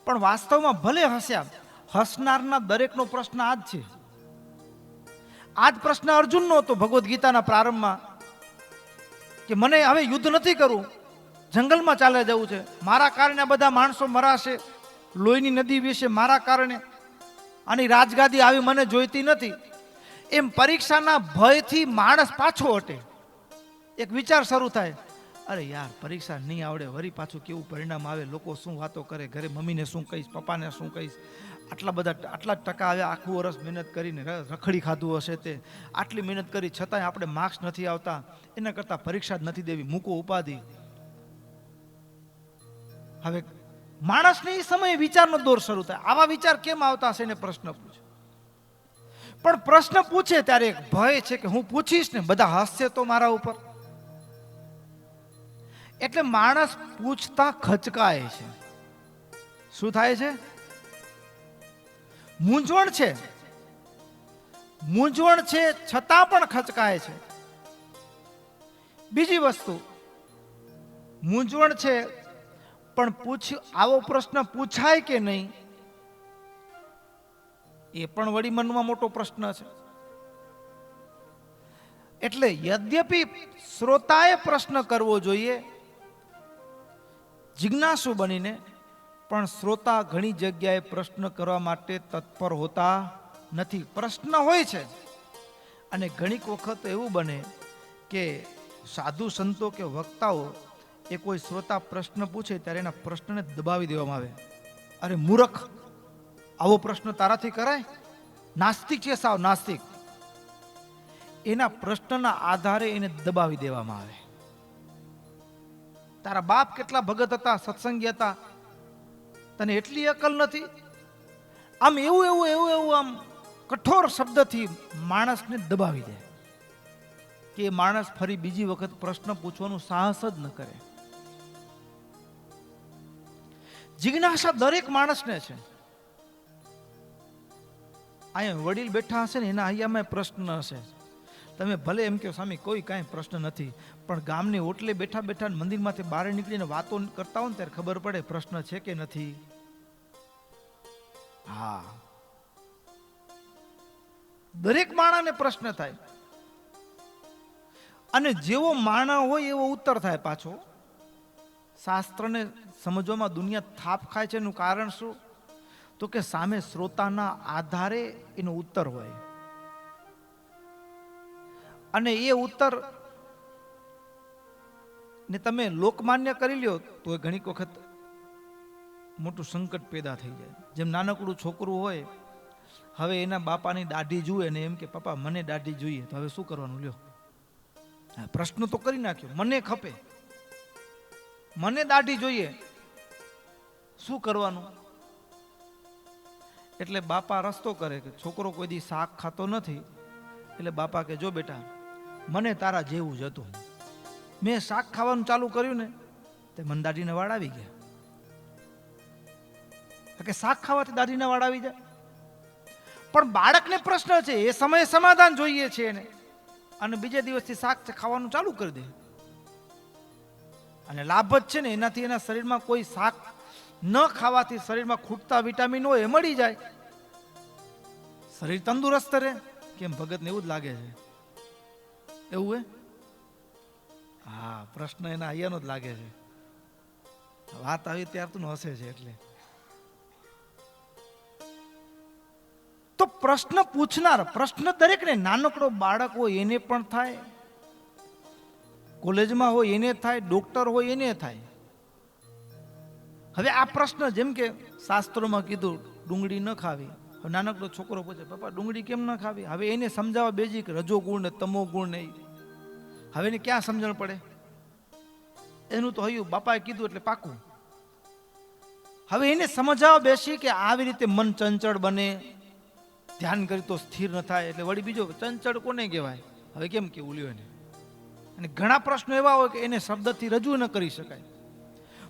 પણ વાસ્તવમાં ભલે હસ્યા, હસનારના દરેકનો પ્રશ્ન આ જ છે. આ જ પ્રશ્ન અર્જુનનો હતો ભગવદ્ ગીતાના પ્રારંભમાં, કે મને હવે યુદ્ધ નથી કરવું, જંગલમાં ચાલે જવું છે, મારા કારણે બધા માણસો મરાશે, લોહીની નદી વિશે મારા કારણે, આની રાજગાદી આવી મને જોઈતી નથી. એમ પરીક્ષાના ભયથી માણસ પાછો હટે. એક વિચાર શરૂ થાય, અરે યાર પરીક્ષા નહીં આવડે, વળી પાછું કેવું પરિણામ આવે, લોકો શું વાતો કરે, ઘરે મમ્મીને શું કહીશ, પપ્પાને શું કહીશ, આટલા જ ટકા આવ્યા, આખું વર્ષ મહેનત કરીને રખડી ખાધું હશે તે, આટલી મહેનત કરી છતાંય આપણે માર્ક્સ નથી આવતા, એના કરતાં પરીક્ષા જ નથી દેવી, મૂકો ઉપાધિ. હવે માણસને એ સમયે વિચારનો દોર શરૂ થાય. આવા વિચાર કેમ આવતા હશે એને પ્રશ્ન પૂછે. પણ પ્રશ્ન પૂછે ત્યારે એક ભય છે કે હું પૂછીશ ને બધા હસશે તો મારા ઉપર. એટલે માણસ પૂછતા ખચકાય છે. શું થાય છે? મૂંઝવણ છે, મૂંઝવણ છે છતાં પણ ખચકાય છે. બીજી વસ્તુ, મૂંઝવણ છે પણ આવો પ્રશ્ન પૂછાય કે નહીં એ પણ વળી મનમાં મોટો પ્રશ્ન છે. એટલે યદ્યપિ શ્રોતાએ પ્રશ્ન કરવો જોઈએ જિજ્ઞાસુ બનીને, પણ શ્રોતા ઘણી જગ્યાએ પ્રશ્ન કરવા માટે તત્પર હોતા નથી. પ્રશ્ન હોય છે અને ઘણીક વખત એવું બને કે સાધુ સંતો કે વક્તાઓ એ કોઈ શ્રોતા પ્રશ્ન પૂછે ત્યારે એના પ્રશ્નને દબાવી દેવામાં આવે. અરે મૂર્ખ, આવો પ્રશ્ન તારાથી કરાય? નાસ્તિક છે, સાવ નાસ્તિક. એના પ્રશ્નના આધારે એને દબાવી દેવામાં આવે. તારા બાપ કેટલા ભગત હતા, સત્સંગી હતા, તને એટલી અકલ નથી? આમ એવું આમ કઠોર શબ્દથી માણસને દબાવી દે કે એ માણસ ફરી બીજી વખત પ્રશ્ન પૂછવાનું સાહસ જ ન કરે. જિજ્ઞાસા દરેક માણસને છે. અહીંયા વડીલ બેઠા હશે ને એના અહીંયામાં પ્રશ્ન હશે. તમે ભલે એમ કહો સ્વામી કોઈ કાંઈ પ્રશ્ન નથી, પણ ગામની ઓટલે બેઠા બેઠા મંદિરમાંથી બહાર નીકળીને વાતો કરતા હોય ને ત્યારે ખબર પડે પ્રશ્ન છે કે નથી. હા, દરેક માણસને પ્રશ્ન થાય અને જેવો માણસ હોય એવો ઉત્તર થાય. પાછો શાસ્ત્રને સમજવામાં દુનિયા થાપ ખાય છે. એનું કારણ શું? તો કે સામે શ્રોતાના આધારે એનો ઉત્તર હોય અને એ ઉત્તર ને તમે લોકમાન્ય કરી લ્યો તો ઘણી વખત મોટું સંકટ પેદા થઈ જાય. જેમ નાનકડું છોકરું હોય, હવે એના બાપાની દાઢી જુએ ને એમ કે પપ્પા મને દાઢી જોઈએ, તો હવે શું કરવાનું? લ્યો, પ્રશ્ન તો કરી નાખ્યો, મને ખપે, મને દાઢી જોઈએ, શું કરવાનું? એટલે બાપા રસ્તો કરે કે છોકરો કોઈ દી શાક ખાતો નથી, એટલે બાપા કે જો બેટા મને તારા જેવું જ હતું, મેં શાક ખાવાનું ચાલુ કર્યું ને તે મને દાઢીના વાળ આવી ગયા. કે શાક ખાવાથી દાઢીના વાળ આવી જાય? પણ બાળકને પ્રશ્ન છે, એ સમયે સમાધાન જોઈએ છે એને, અને બીજે દિવસથી શાક ખાવાનું ચાલુ કરી દે અને લાભ જ છે ને એનાથી એના શરીરમાં કોઈ શાક ન ખાવાથી શરીરમાં ખૂટતા વિટામિન હોય એ મળી જાય, શરીર તંદુરસ્ત રહે. કેમ ભગતને એવું જ લાગે છે? એવું હે? હા, પ્રશ્ન એના અહીંયાનો જ લાગે છે. વાત આવી ત્યાર તું હસે છે. એટલે તો પ્રશ્ન પૂછનાર, પ્રશ્ન દરેકને, નાનકડો બાળક હોય એને પણ થાય, કોલેજમાં હોય એને થાય, ડોક્ટર હોય એને થાય. હવે આ પ્રશ્ન જેમ કે શાસ્ત્રોમાં કીધું ડુંગળી ન ખાવી, નાનકડો છોકરો પૂછે પપ્પા ડુંગળી કેમ ન ખાવી? હવે એને સમજાવવા બેજી કે રજો ગુણ ને તમો ગુણ નહીં. હવે એને ક્યાં સમજણ પડે? એનું તો હયું બાપાએ કીધું એટલે પાકું. હવે એને સમજાવવા બેસી કે આવી રીતે મન ચંચળ બને, ધ્યાન કરી તો સ્થિર ન થાય. એટલે વળી બીજો ચંચળ કોને કહેવાય? હવે કેમ કેવું લ્યો એને? અને ઘણા પ્રશ્નો એવા હોય કે એને શબ્દથી રજૂ ન કરી શકાય,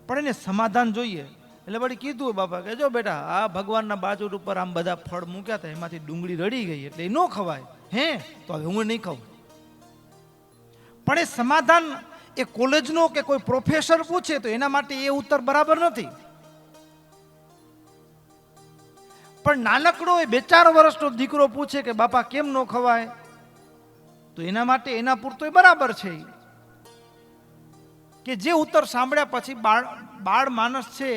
પણ એને સમાધાન જોઈએ. એટલે વળી કીધું બાપા કે જો બેટા આ ભગવાનના બાજુ ઉપર આમ બધા ફળ મૂક્યા હતા, એમાંથી ડુંગળી રડી ગઈ એટલે એ ન ખવાય. હે, તો હવે હું નહીં ખાઉં. પણ એ સમાધાન એ કોલેજનો કે કોઈ પ્રોફેસર પૂછે તો એના માટે એ ઉત્તર બરાબર નથી. પણ નાનકડો એ 2-4 વર્ષનો દીકરો પૂછે કે બાપા કેમ ન ખવાય, તો એના માટે એના પૂરતો એ બરાબર છે. કે જે ઉત્તર સાંભળ્યા પછી બાળ માણસ છે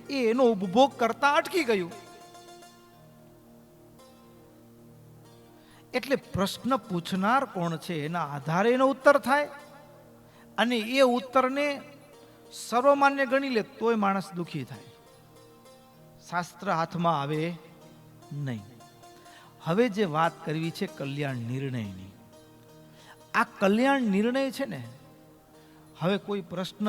એ એનો ઉપભોગ કરતા અટકી ગયું. એટલે પ્રશ્ન પૂછનાર કોણ છે એના આધારે એનો ઉત્તર થાય, અને એ ઉત્તરને સર્વમાન્ય ગણી લે તોય માણસ દુઃખી થાય, શાસ્ત્ર હાથમાં આવે નહીં. હવે જે વાત કરવી છે કલ્યાણ નિર્ણયની, આ કલ્યાણ નિર્ણય છે ને, હવે કોઈ પ્રશ્ન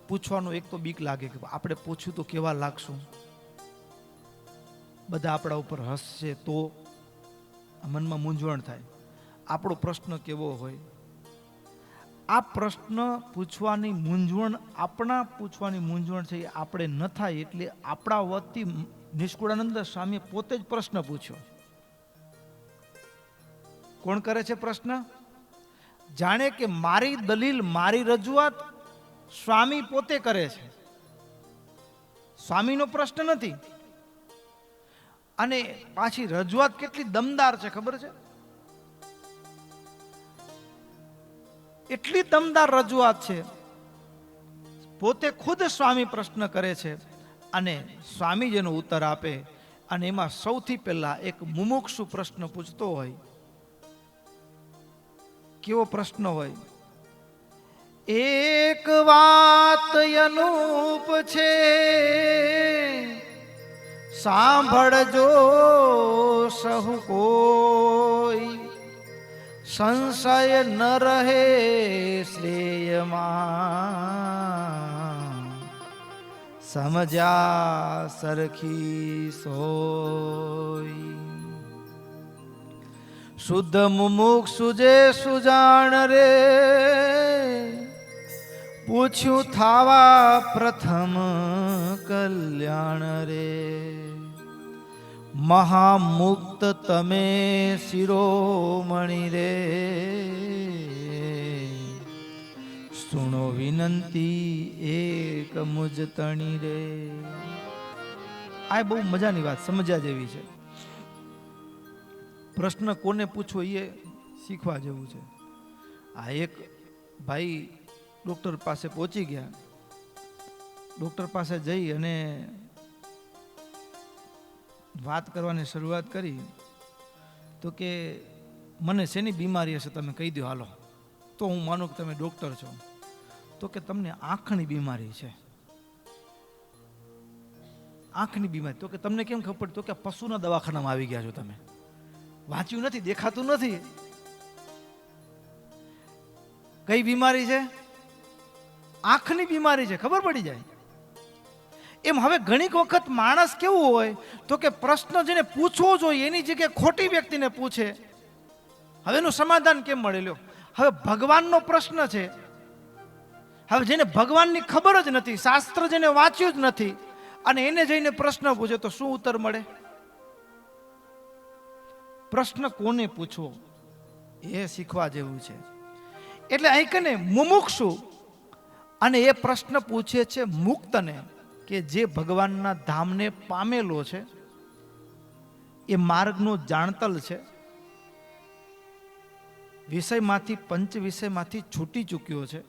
પૂછવાનો એક તો બીક લાગે કે આપણે પૂછ્યું તો કેવા લાગશું, બધા આપણા ઉપર હસશે તો, મનમાં મૂંઝવણ થાય. આપણો પ્રશ્ન કેવો હોય? આ પ્રશ્ન પૂછવાની મૂંઝવણ, આપણા પૂછવાની મૂંઝવણ છે એ આપણે ન થાય એટલે આપણા વતી નિષ્કુળાનંદ સ્વામીએ પોતે જ પ્રશ્ન પૂછ્યો. કોણ કરે છે પ્રશ્ન? જાણે કે મારી દલીલ, મારી રજૂઆત સ્વામી પોતે કરે છે. સ્વામીનો પ્રશ્ન નથી. અને પાછી રજૂઆત કેટલી દમદાર છે ખબર છે? એટલી દમદાર રજૂઆત છે. પોતે ખુદ સ્વામી પ્રશ્ન કરે છે અને સ્વામી જેનો ઉત્તર આપે, અને એમાં સૌથી પહેલા એક મુમુક્ષુ પ્રશ્ન પૂછતો હોય. કેવો પ્રશ્ન હોય? એક વાત અનુપ છે, સાંભળજો સહુ કોઈ, સંશય ન રહે શ્રેયમાં, સમજ્યા સરખી સોય. શુદ્ધ મુમુક્ષુ જે સુજાણ રે, પૂછ્યું થાવા પ્રથમ કલ્યાણ રે. મહામુક્ત તમે શિરોમણી રે, સુણો વિનંતી એક મુજ તણી રે. આ બહુ મજાની વાત, સમજ્યા જેવી છે. પ્રશ્ન કોને પૂછવો એ શીખવા જેવું છે. આ એક ભાઈ ડૉક્ટર પાસે પહોંચી ગયા. ડૉક્ટર પાસે જઈ અને વાત કરવાની શરૂઆત કરી. તો કે મને શેની બીમારી હશે તમે કહી દો હાલો, તો હું માનું કે તમે ડૉક્ટર છો. તો કે તમને આંખની બીમારી છે. આંખની બીમારી. તો કે તમને કેમ ખબર? તો કે પશુના દવાખાનામાં આવી ગયા છો તમે. વાંચ્યું નથી, દેખાતું નથી. કઈ બીમારી છે? આંખની બીમારી છે, ખબર પડી જાય. એમ હવે ઘણીક વખત માણસ કેવું હોય તો કે પ્રશ્ન જેને પૂછવો જોઈએ એની જગ્યાએ ખોટી વ્યક્તિને પૂછે. હવે એનું સમાધાન કેમ મળે? લ્યો, હવે ભગવાનનો પ્રશ્ન છે. હવે જેને ભગવાનની ખબર જ નથી, શાસ્ત્ર જેને વાંચ્યું જ નથી, અને એને જઈને પ્રશ્ન પૂછે તો શું ઉત્તર મળે? પ્રશ્ન કોને પૂછવો એ શીખવા જેવું છે. એટલે અહીં કને મુમુક્ષુ, અને એ પ્રશ્ન પૂછે છે મુક્તને, કે જે ભગવાનના ધામને પામેલો છે, એ માર્ગનો જાણતલ છે, વિષયમાંથી પંચ વિષયમાંથી છૂટી ચૂક્યો છે,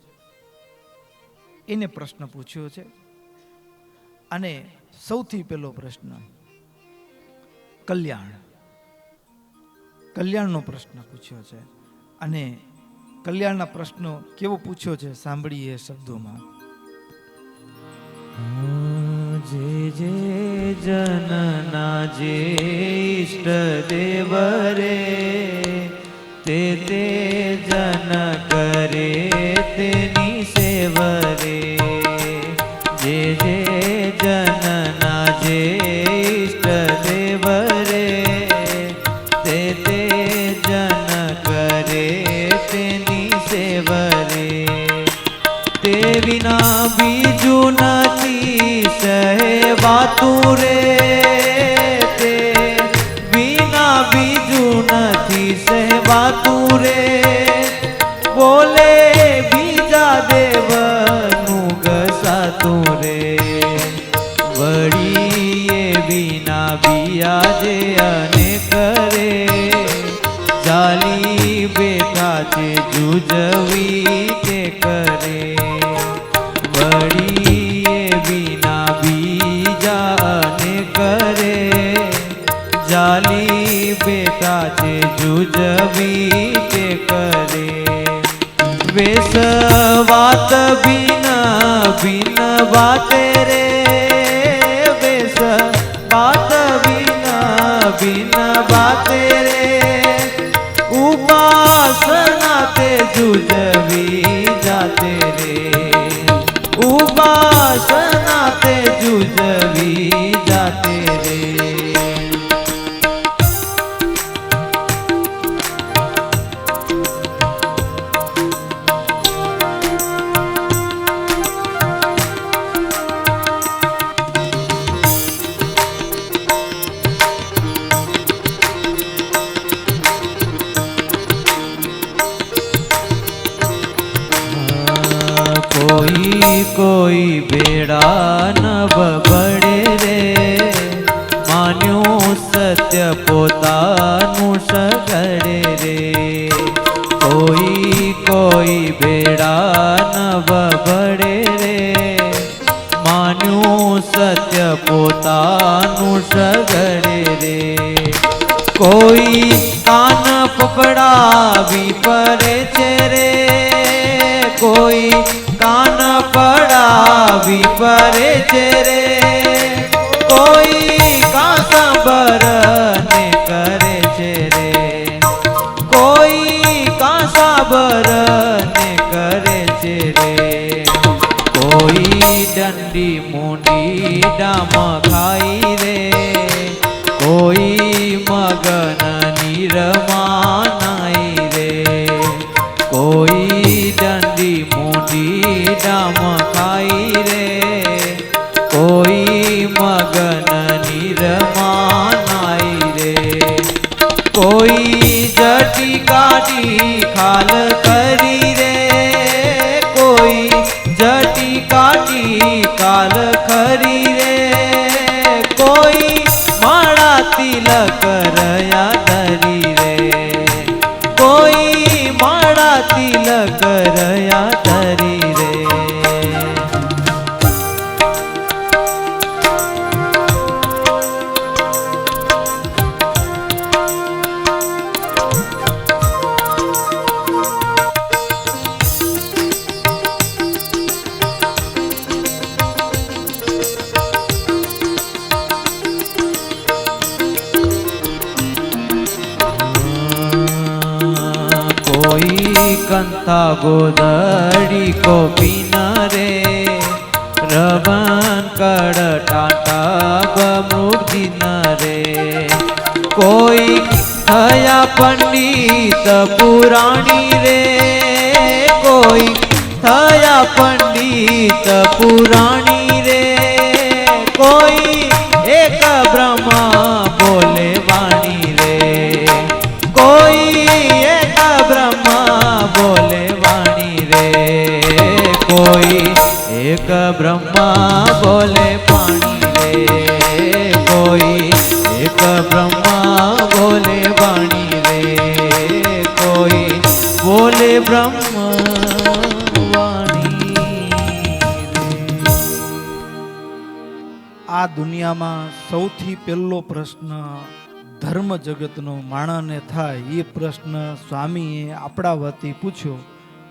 એને પ્રશ્ન પૂછ્યો છે. અને સૌથી પહેલો પ્રશ્ન કલ્યાણનો પ્રશ્ન પૂછ્યો છે. અને કલ્યાણના પ્રશ્નો કેવો પૂછ્યો છે સાંભળીએ શબ્દોમાં. જે જે જનના જે ઈષ્ટ દેવ રે, તે જન કરે તેની સેવ રે. જે જે જનના જે ઈષ્ટ દેવ રે, તે જન કરે તેની સેવ રે. તે વિના બીજું નથી સહેવાતું રે, તે વિના બીજું નથી સહેવાતું રે. બોલે બીજા દેવનું ઘસાતું રે, વળી એ વિના બિયાજે અને કરે. ચાલી બેઠા છે જુજવી તે કરે, વળી એ વિના બીજા અને કરે. જાલી બેઠા છે જુજવી તે કરે. વેસ વાત ભિન ભિન બાતે રે, વેસ વાત ભિન ભિન બાતે રે. ઉપાસના તે જુજવી જાતે રે, ઉપાસના તે જુજવી જાતે રે. कोई कोई बेड़ा नभ बड़े સત્ય પોતાનું સગડે રે કોઈ કોઈ બેડા ન બબડે રે માન્યું સત્ય પોતાનું સગડે રે કોઈ કાન પકડાવી પડે છે રે કોઈ કાન પડાવી પડે છે રે કોઈ કાંસાબર ને કરે છે રે કોઈ કાંસાબર ને કરે છે રે કોઈ દંડી મૂંડી ડામ ખાઈ રે કોઈ મગન નિરમાનાઈ રે કોઈ દંડી મૂંડી ડામ ખાઈ રે કોઈ મગન નિરમાનાઈ રે કોઈ જટી કાઢી ખાલ કરી રે કોઈ જટી કાઢી કાલ ખરી રે કોઈ માળા તિલક રયા ધરી રે કોઈ માળા તિલક રયા ધરી રે કંથા ગોદડી કોપી ન રે રવન કડ ટાટા બમૃગી ન રે કોઈ થયા પંડિત પુરાણી રે કોઈ થયા પંડિત પુરાણી રે કોઈ એક બ્રહ્મ બોલે વાણી રે કોઈ એક બ્રહ્મ બોલે વાણી રે કોઈ એક બ્રહ્મા બોલે પાણી રે કોઈ એક બ્રહ્મા બોલે વાણી રે કોઈ બોલે બ્રહ્મ વાણી રે આ દુનિયામાં સૌથી પહેલો પ્રશ્ન ધર્મ જગતનો માણસને થાય એ પ્રશ્ન સ્વામીએ આપણા વતી પૂછ્યો.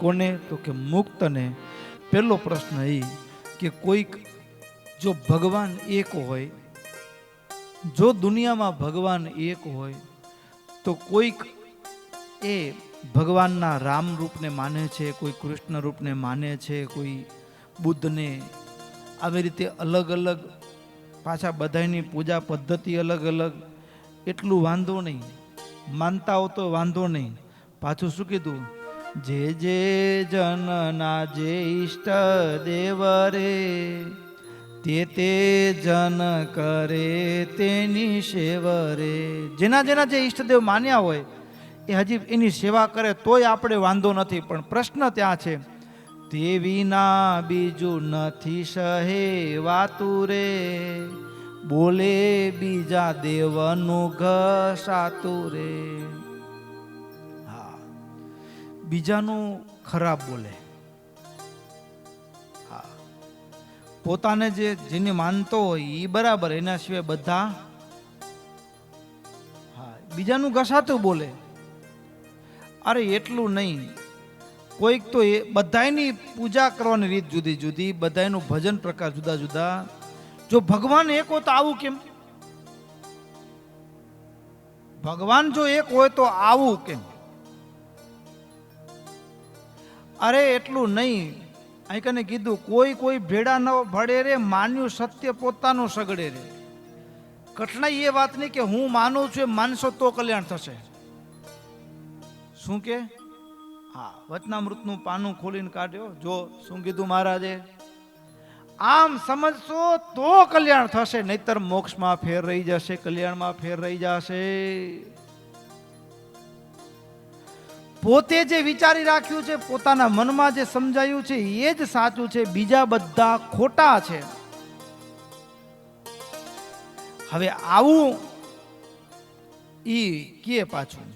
કોને? તો કે મુક્તને. પહેલો પ્રશ્ન એ કે કોઈક જો ભગવાન એક હોય, જો દુનિયામાં ભગવાન એક હોય તો કોઈક એ ભગવાનના રામ રૂપને માને છે, કોઈ કૃષ્ણ રૂપને માને છે, કોઈ બુદ્ધને. આવી રીતે અલગ અલગ પાછા બધાની પૂજા પદ્ધતિ અલગ અલગ. એટલું વાંધો નહીં, માનતા હો તો વાંધો નહીં. પાછું શું કીધું? જે જે જનના જે ઈષ્ટ દેવ રે તે તે જન કરે તેની સેવ રે. જેના જેના જે ઈષ્ટદેવ માન્યા હોય એ હજી એની સેવા કરે તોય આપણે વાંધો નથી. પણ પ્રશ્ન ત્યાં છે, તે વિના બીજું નથી સહે વાતું રે બોલે બીજા દેવનું ઘસાતું રે. હા, બીજાનું ખરાબ બોલે. હા, પોતાને જેને માનતો હોય એ બરાબર, એના સિવાય બધા હા બીજાનું ઘસાતું બોલે. અરે એટલું નહીં, કોઈક તો એ બધાની પૂજા કરવાની રીત જુદી જુદી, બધાનું ભજન પ્રકાર જુદા જુદા. જો ભગવાન એક હોય તો આવું કેમ? ભગવાન જો એક હોય તો આવું કેમ? અરે એટલું નહીં, અહીં કને કીધું કોઈ કોઈ ભેડા ન ભળે રે માન્યું સત્ય પોતાનું સગડે રે. કઠણાઈ એ વાત નહીં કે હું માનું છું માનશો તો કલ્યાણ થશે. શું કે? હા, વચનામૃતનું પાનું ખોલીને કાઢ્યો. જો શું કીધું મહારાજે? આમ સમજશો તો કલ્યાણ થશે, નહીતર મોક્ષમાં ફેર રહી જશે, કલ્યાણમાં ફેર રહી જશે. પોતે જે વિચારી રાખ્યું છે, પોતાના મનમાં જે સમજાયું છે એ જ સાચું છે, બીજા બધા ખોટા છે. હવે આવું ઈ કે પાછું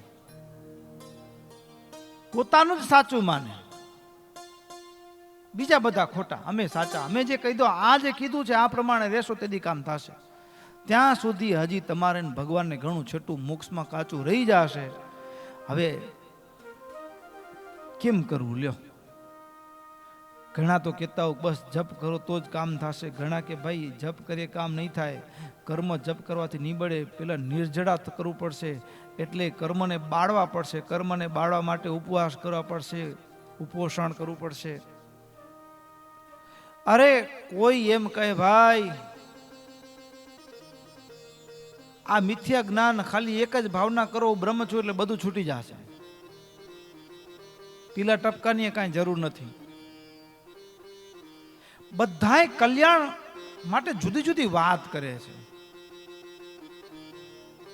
પોતાનું જ સાચું માને, બીજા બધા ખોટા, અમે સાચા, અમે જે કહી દો, આ જે કીધું છે આ પ્રમાણે રહેશો તેથી કામ થશે. ત્યાં સુધી હજી તમારે ભગવાનને ઘણું છેટું મોક્ષમાં કાચું રહી જશે. હવે કેમ કરવું લ્યો? ઘણા તો કહેતા હોય બસ જપ કરો તો જ કામ થશે. ઘણા કે ભાઈ જપ કરીએ કામ નહીં થાય, કર્મ જપ કરવાથી નીબળે, પેલા નિર્જળા કરવું પડશે, એટલે કર્મને બાળવા પડશે. કર્મને બાળવા માટે ઉપવાસ કરવા પડશે, ઉપોષણ કરવું પડશે. અરે કોઈ એમ કહે ભાઈ આ મિથ્યા જ્ઞાન, ખાલી એક જ ભાવના કરો બ્રહ્મ છું એટલે બધું છૂટી જશે, પીલા ટપકાની કાંઈ જરૂર નથી. બધાય કલ્યાણ માટે જુદી જુદી વાત કરે છે.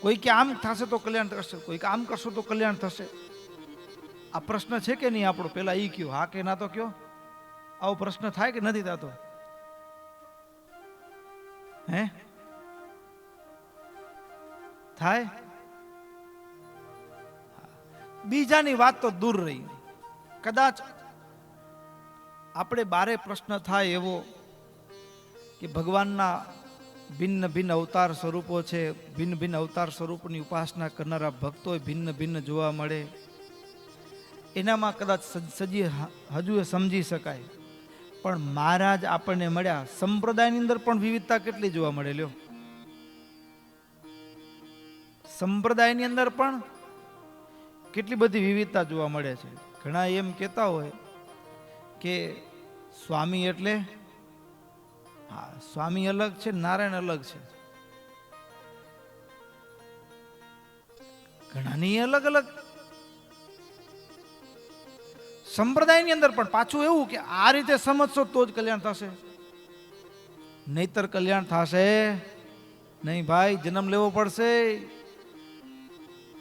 કોઈ કે આમ થશે તો કલ્યાણ થશે, કોઈ કે આમ કરશો તો કલ્યાણ થશે. આ પ્રશ્ન છે કે નહીં આપણો? પેલા ઈ કયો, હા કે ના તો કયો. આવો પ્રશ્ન થાય કે નથી થતો? હે થાય? બીજાની વાત તો દૂર રહી. કદાચ આપણે બારે પ્રશ્ન થાય એવો કે ભગવાનના ભિન્ન ભિન્ન અવતાર સ્વરૂપો છે, ભિન્ન ભિન્ન અવતાર સ્વરૂપની ઉપાસના કરનારા ભક્તો ભિન્ન ભિન્ન જોવા મળે, એનામાં કદાચ હજુ સમજી શકાય. પણ મહારાજ આપણને મળ્યા, સંપ્રદાયની અંદર પણ વિવિધતા કેટલી જોવા મળે લ્યો. સંપ્રદાયની અંદર પણ કેટલી બધી વિવિધતા જોવા મળે છે. ઘણા એમ કહેતા હોય કે સ્વામી એટલે, હા સ્વામી અલગ છે, નારાયણ અલગ છે. ઘણાની અલગ અલગ. સંપ્રદાયની અંદર પણ પાછું એવું કે આ રીતે સમજશો તો જ કલ્યાણ થશે, નહીતર કલ્યાણ થશે નહીં ભાઈ, જન્મ લેવો પડશે.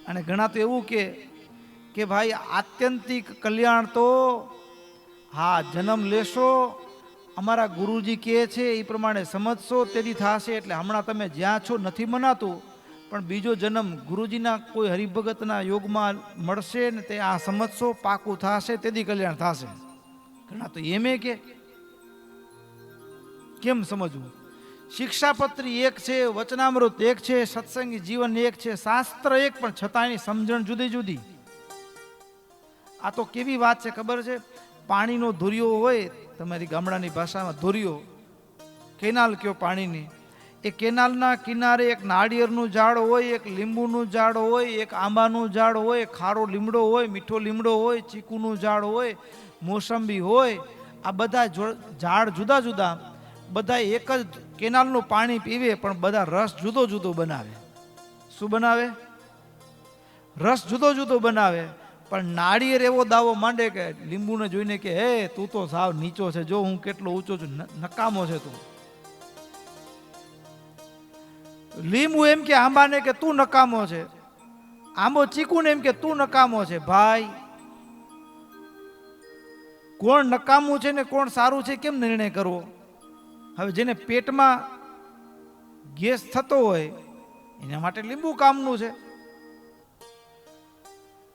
અને ઘણા તો એવું કે ભાઈ આત્યંતિક કલ્યાણ તો હા જન્મ લેશો, અમારા ગુરુજી કહે છે એ પ્રમાણે સમજશો તેથી થશે. એટલે હમણાં તમે જ્યાં છો નથી મનાતું, પણ બીજો જન્મ ગુરુજીના કોઈ હરિભગતના યોગમાં મળશે ને તે આ સમજશો, પાકું થશે તેથી કલ્યાણ થશે. ઘણા તો એમ કે કેમ સમજવું? શિક્ષાપત્રી એક છે, વચનામૃત એક છે, સત્સંગી જીવન એક છે, શાસ્ત્ર એક, પણ છતાં એની સમજણ જુદી જુદી. આ તો કેવી વાત છે ખબર છે? પાણીનો ધોરિયો હોય, તમારી ગામડાની ભાષામાં ધોરિયો, કેનાલ કયો પાણીની, એ કેનાલના કિનારે એક નાળિયેરનું ઝાડ હોય, એક લીંબુનું ઝાડ હોય, એક આંબાનું ઝાડ હોય, ખારો લીમડો હોય, મીઠો લીમડો હોય, ચીકુનું ઝાડ હોય, મોસંબી હોય. આ બધા ઝાડ જુદા જુદા, બધા એક જ કેનાલનું પાણી પીવે, પણ બધા રસ જુદો જુદો બનાવે. શું બનાવે? રસ જુદો જુદો બનાવે. પણ નાળિયેર એવો દાવો માંડે કે લીંબુને જોઈને કે હે તું તો સાવ નીચો છે, જો હું કેટલો ઊંચો છું, નકામો છે તું. લીંબુ એમ કે આંબાને કે તું નકામો છે, આંબો ચીકુને એમ કે તું નકામો છે. ભાઈ કોણ નકામું છે ને કોણ સારું છે કેમ નિર્ણય કરવો? હવે જેને પેટમાં ગેસ થતો હોય એના માટે લીંબુ કામનું છે,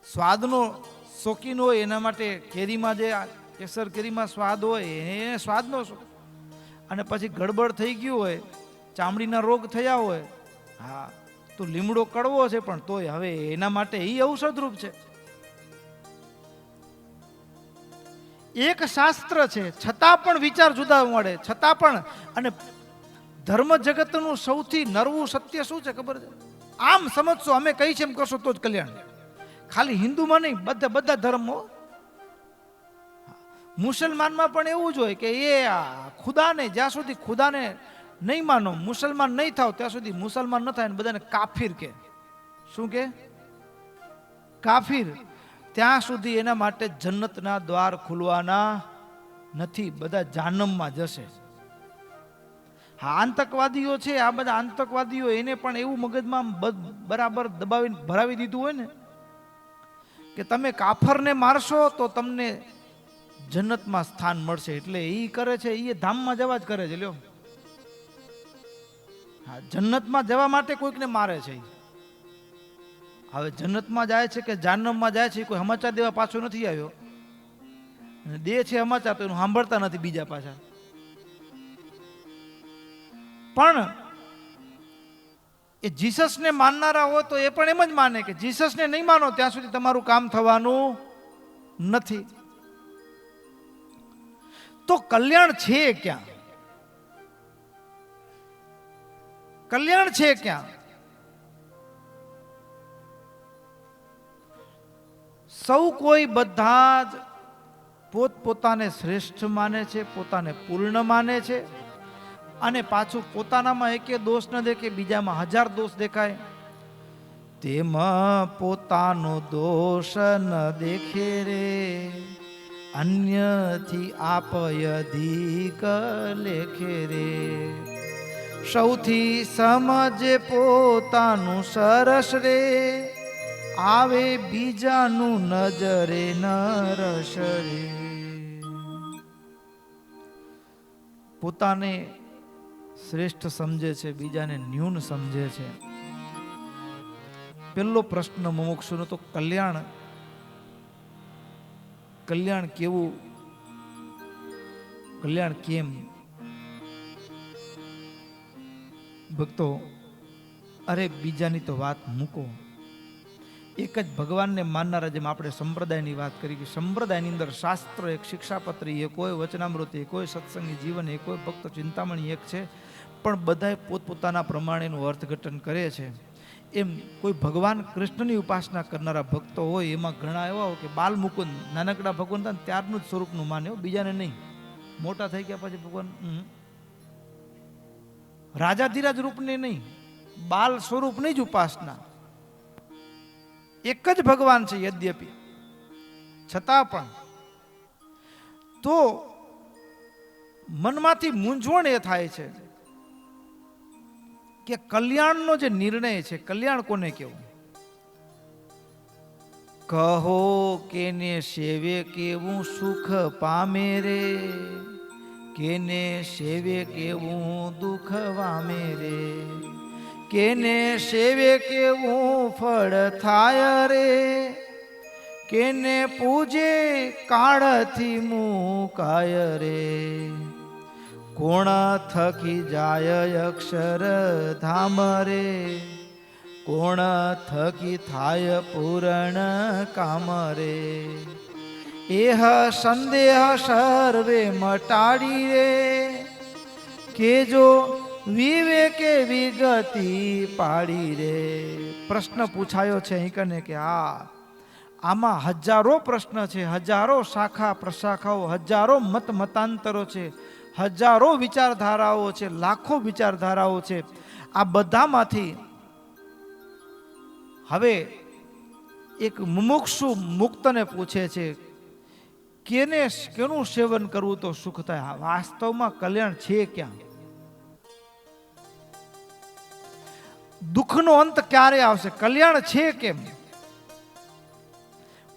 સ્વાદનો શોખીન હોય એના માટે કેરીમાં જે કેસર કેરીમાં સ્વાદ હોય એ સ્વાદનો. અને પછી ગડબડ થઈ ગયું હોય, ચામડીના રોગ થયા હોય, હા તો લીમડો કડવો છે પણ તોય હવે એના માટે એ ઔષધરૂપ છે. એક શાસ્ત્ર છે છતાં પણ વિચાર જુદા મળે, છતાં પણ. અને ધર્મ જગતનું સૌથી નરવું સત્ય શું છે ખબર છે? આમ સમજશો, અમે કહી છે એમ કરશો તો જ કલ્યાણ. ખાલી હિન્દુમાં નહીં, બધા ધર્મો. મુસલમાનમાં પણ એવું જ હોય કે એ ખુદાને, જ્યાં સુધી ખુદાને નહીં માનો, મુસલમાન નહીં થાવ ત્યાં સુધી મુસલમાન ન થાય. બધાને કાફિર કે. શું કે? કાફિર. ત્યાં સુધી એના માટે જન્નતના દ્વાર ખુલવાના નથી, બધા જાનમમાં જશે. હા આતંકવાદીઓ છે, આ બધા આતંકવાદીઓ, એને પણ એવું મગજમાં બરાબર દબાવીને ભરાવી દીધું હોય ને કે તમે કાફરને મારશો તો તમને જન્નતમાં સ્થાન મળશે. એટલે એ કરે છે, એ ધામમાં જવા જ કરે છે. લ્યો, હા જન્નતમાં જવા માટે કોઈકને મારે છે. હવે જન્નતમાં જાય છે કે જાનમમાં જાય છે કોઈ સમાચાર દેવા પાછો નથી આવ્યો, અને દે છે સમાચાર તો એનું સાંભળતા નથી બીજા પાછા. પણ એ જીસસને માનનારા હોય તો એ પણ એમ જ માને કે જીસસને નહીં માનો ત્યાં સુધી તમારું કામ થવાનું નથી. તો કલ્યાણ છે ક્યાં? કલ્યાણ છે ક્યાં? સૌ કોઈ બધા જ પોતપોતાને શ્રેષ્ઠ માને છે, પોતાને પૂર્ણ માને છે, અને પાછું પોતાનામાં એકે દોષ ન દેખે, બીજામાં 1000 દોષ દેખાય. તેમાં પોતાનો દોષ ન દેખે રે, અન્યથી આપય અધિક લેખે રે. સૌથી સમજે પોતાનું સરસ રે, આવે બીજાનું નજરે ન રસ રે. પોતાને શ્રેષ્ઠ સમજે છે, બીજાને ન્યૂન સમજે છે. પહેલો પ્રશ્ન મુમુક્ષુનો તો કલ્યાણ કેવું, કલ્યાણ કેમ? ભક્તો, અરે બીજાની તો વાત મૂકો, એક જ ભગવાનને માનનારા, જેમ આપણે સંપ્રદાયની વાત કરી કે સંપ્રદાયની અંદર શાસ્ત્ર એક, શિક્ષાપત્રી એક હોય, વચનામૃત એક હોય, સત્સંગી જીવન એક હોય, ભક્ત ચિંતામણી એક છે, પણ બધાએ પોતપોતાના પ્રમાણેનું અર્થઘટન કરે છે. એમ કોઈ ભગવાન કૃષ્ણની ઉપાસના કરનારા ભક્તો હોય એમાં ઘણા એવા હોય કે બાલ મુકુંદ, નાનકડા ભગવાન હતા ત્યારનું જ સ્વરૂપનું માને, બીજાને નહીં. મોટા થઈ ગયા પછી ભગવાન રાજાધીરાજ રૂપને નહીં, બાલ સ્વરૂપની જ ઉપાસના. એક જ ભગવાન છે યદ્યપિ, છતાં પણ તો મનમાંથી મૂંઝવણ એ થાય છે કે કલ્યાણનો જે નિર્ણય છે, કલ્યાણ કોને કેવું? કહો કેને સેવે કેવું સુખ પામે રે, કેને સેવે કેવું દુઃખ વામે રે, કેને સેવે કેવું ફળ થાય રે, કેને પૂજે કાળથી મુકાય રે. કોણ થકી જાય અક્ષર ધામ રે, કોણ થકી થાય પૂરણ કામ રે. એહ સંદેહ સર્વે મટાડી રે, કે જો વિવેકે વિગતિ પાડી રે. પ્રશ્ન પૂછાયો છે અહીં કને કે આમાં હજારો પ્રશ્ન છે, હજારો શાખા પ્રશાખાઓ, હજારો મત મતાંતરો છે, હજારો વિચારધારાઓ છે, લાખો વિચારધારાઓ છે. આ બધામાંથી હવે એક મુમુક્ષુ મુક્તને પૂછે છે કેનું સેવન કરવું તો સુખ થાય? વાસ્તવમાં કલ્યાણ છે ક્યાં? દુઃખનો અંત ક્યારે આવશે? કલ્યાણ છે કેમ?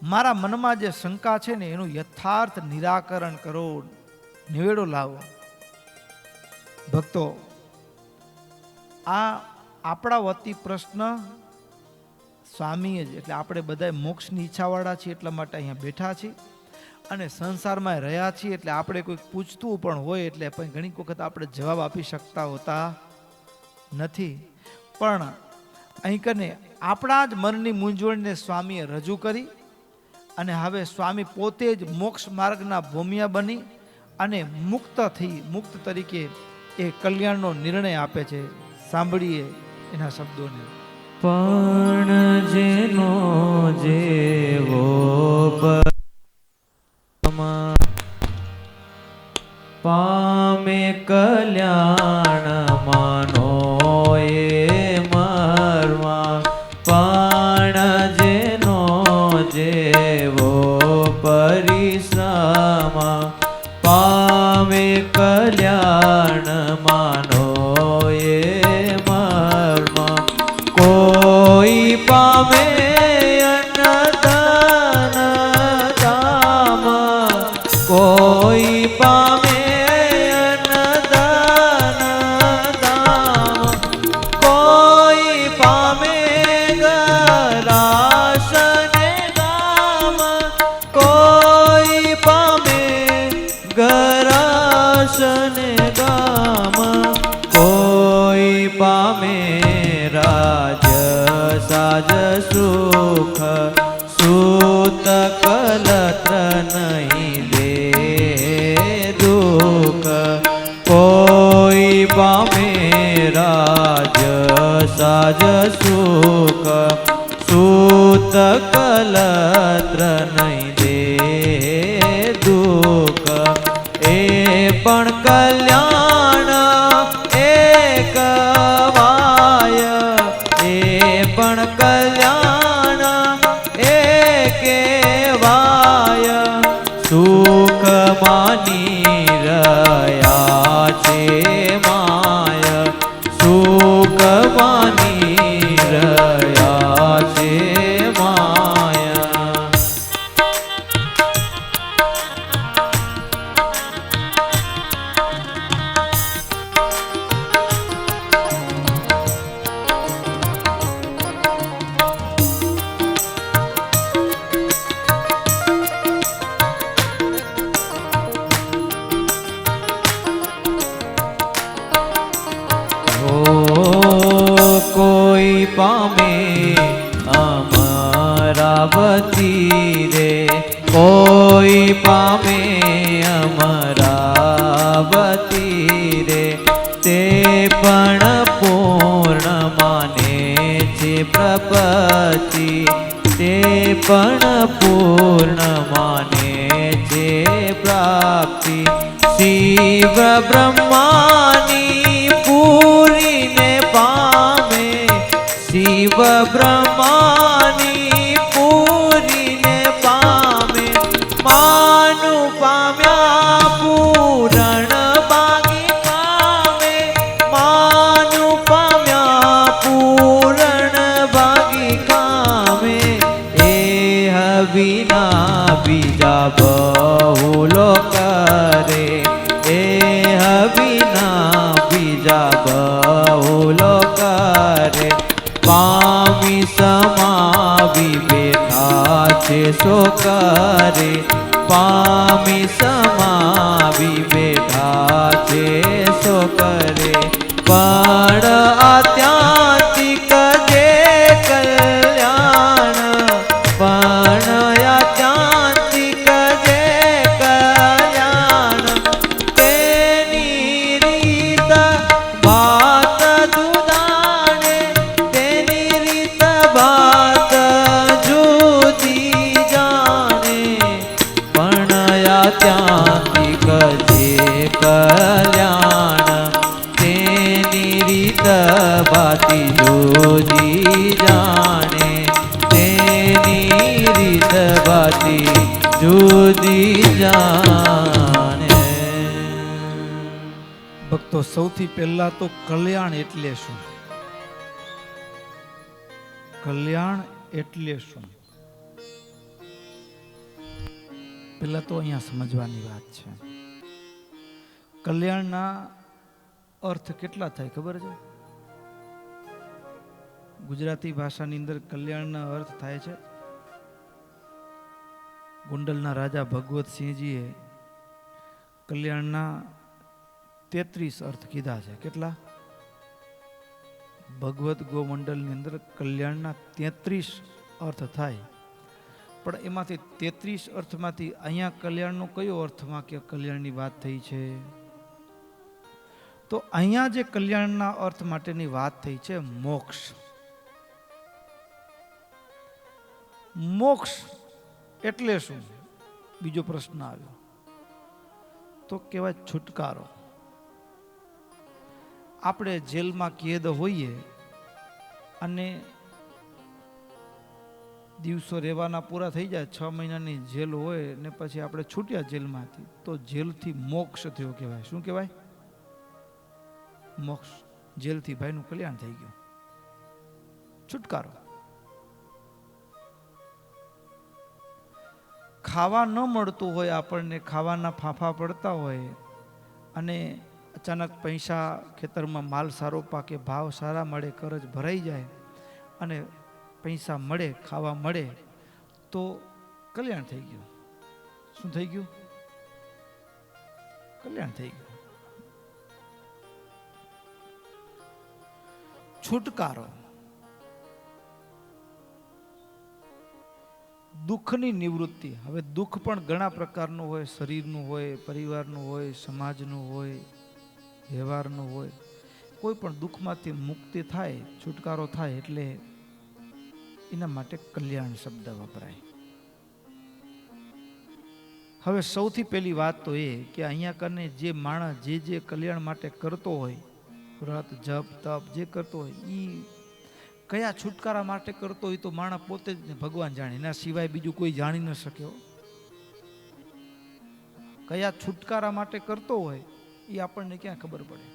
મારા મનમાં જે શંકા છે ને એનું યથાર્થ નિરાકરણ કરો, નિવેડો લાવો. ભક્તો, આ આપણા વતી પ્રશ્ન સ્વામીએ જ, એટલે આપણે બધા મોક્ષની ઈચ્છાવાળા છીએ એટલા માટે અહીંયા બેઠા છીએ, અને સંસારમાં રહ્યા છીએ એટલે આપણે કોઈ પૂછતું પણ હોય એટલે ઘણી વખત આપણે જવાબ આપી શકતા હોતા નથી. પણ અહીં કને આપણા જ મનની મૂંઝવણને સ્વામીએ રજૂ કરી, અને હવે સ્વામી પોતે જ મોક્ષ માર્ગના ભૂમિયા બની અને મુક્ત તરીકે એ કલ્યાણનો નિર્ણય આપે છે. સાંભળીએ એના શબ્દોને. પણ જેનો જેવો પામે કલ્યાણ માનો એ મરવા, પણ જેનો જેવો પરિશ્રમ પામે કલ્યાણ માનો એ મરવા. કોઈ પામે અન્નદાન ધામ, કોઈ પામે અન્નદાન ધામ, કોઈ પામે ગરા સાજ સુખ સૂત કલત્ર નહીં દે દુઃખ કોઈ પામે રાજ સાજ સુખ સૂત કલત્ર નહીં દે દુઃખ એ પણ કલ્યાણ એક વાય એ પણ કલ્યાણ એકે વાય સુખ માની રહ્યા છે માય સુખ માની રહ્યા છે માયા કોઈ પામે અમરાવતી રે કોઈ પામે અમરાવતી રે તે પણ પૂર્ણ માને છે પ્રપતિ તે પણ પૂર્ણ માને છે પ્રાપ્તિ શિવ બ્રહ્માની પૂરીને પામે શિવ બ્રહ્માની પૂરીને પામે માનું પામ્યા પૂરણ બાગી પામે માનું પામ્યા પૂરણ બાગી કામે એ વિના બીજા બહુલો કરે એ વિના બીજા બહુલો કરે પામી સમાવી બેઠા છે સો કરે પામી સમાવી બેઠા છે સો કરે પણ આત્યાંતિક જે કલ્યાણ પણ આત્યાંતિક જે કલ્યાણ તેની રીત વાત દુદાણે તેની રીત વાત જુદી જાણે પણ આત્યાંતિક જે કલ્યાણ તેની રીત બાતી જુદી જાણે તેની રીત બાતી જુદી જાણે ભક્તો સૌથી પહેલા તો કલ્યાણ એટલે શું? કલ્યાણ એટલે શું? પહેલા તો અહીંયા સમજવાની વાત છે. કલ્યાણના અર્થ કેટલા થાય ખબર છે? ગુજરાતી ભાષાની અંદર કલ્યાણના અર્થ થાય છે. ગોંડલના રાજા ભગવતસિંહજીએ કલ્યાણના 33 અર્થ કીધા છે. કેટલા? ભગવત ગોમંડલની અંદર કલ્યાણના 33 અર્થ થાય, પણ એમાંથી 33 અર્થમાંથી અહીંયા કલ્યાણનો કયો અર્થમાં કે કલ્યાણની વાત થઈ છે? તો અહીંયા જે કલ્યાણના અર્થ માટેની વાત થઈ છે મોક્ષ. મોક્ષ એટલે શું? બીજો પ્રશ્ન આવ્યો તો કહેવાય છુટકારો. આપણે જેલમાં કેદ હોઈએ અને દિવસો રહેવાના પૂરા થઈ જાય, 6 મહિનાની જેલ હોય ને પછી આપણે છૂટ્યા જેલમાંથી, તો જેલથી મોક્ષ થયો કહેવાય. શું કહેવાય? મોક્ષ. જેલથી ભાઈનું કલ્યાણ થઈ ગયું, છુટકારો. ખાવા ન મળતું હોય, આપણને ખાવાના ફાંફા પડતા હોય અને અચાનક પૈસા ખેતરમાં માલ સારો પાકે, ભાવ સારા મળે, કરજ ભરાઈ જાય અને પૈસા મળે, ખાવા મળે તો કલ્યાણ થઈ ગયું. શું થઈ ગયું? કલ્યાણ થઈ ગયું. છુટકારો. દુઃખની નિવૃત્તિ. હવે દુઃખ પણ ઘણા પ્રકારનું હોય, શરીરનું હોય, પરિવારનું હોય, સમાજનું હોય, વ્યવહારનું હોય. કોઈ પણ દુઃખમાંથી મુક્તિ થાય, છુટકારો થાય એટલે એના માટે કલ્યાણ શબ્દ વપરાય. હવે સૌથી પહેલી વાત તો એ કે અહીંયા કને જે માણસ જે કલ્યાણ માટે કરતો હોય, વ્રત જપ તપ જે કરતો હોય એ કયા છુટકારા માટે કરતો હોય તો માણસ પોતે જ ભગવાન જાણે, એના સિવાય બીજું કોઈ જાણી ન શક્યો. કયા છુટકારા માટે કરતો હોય એ આપણને ક્યાં ખબર પડે.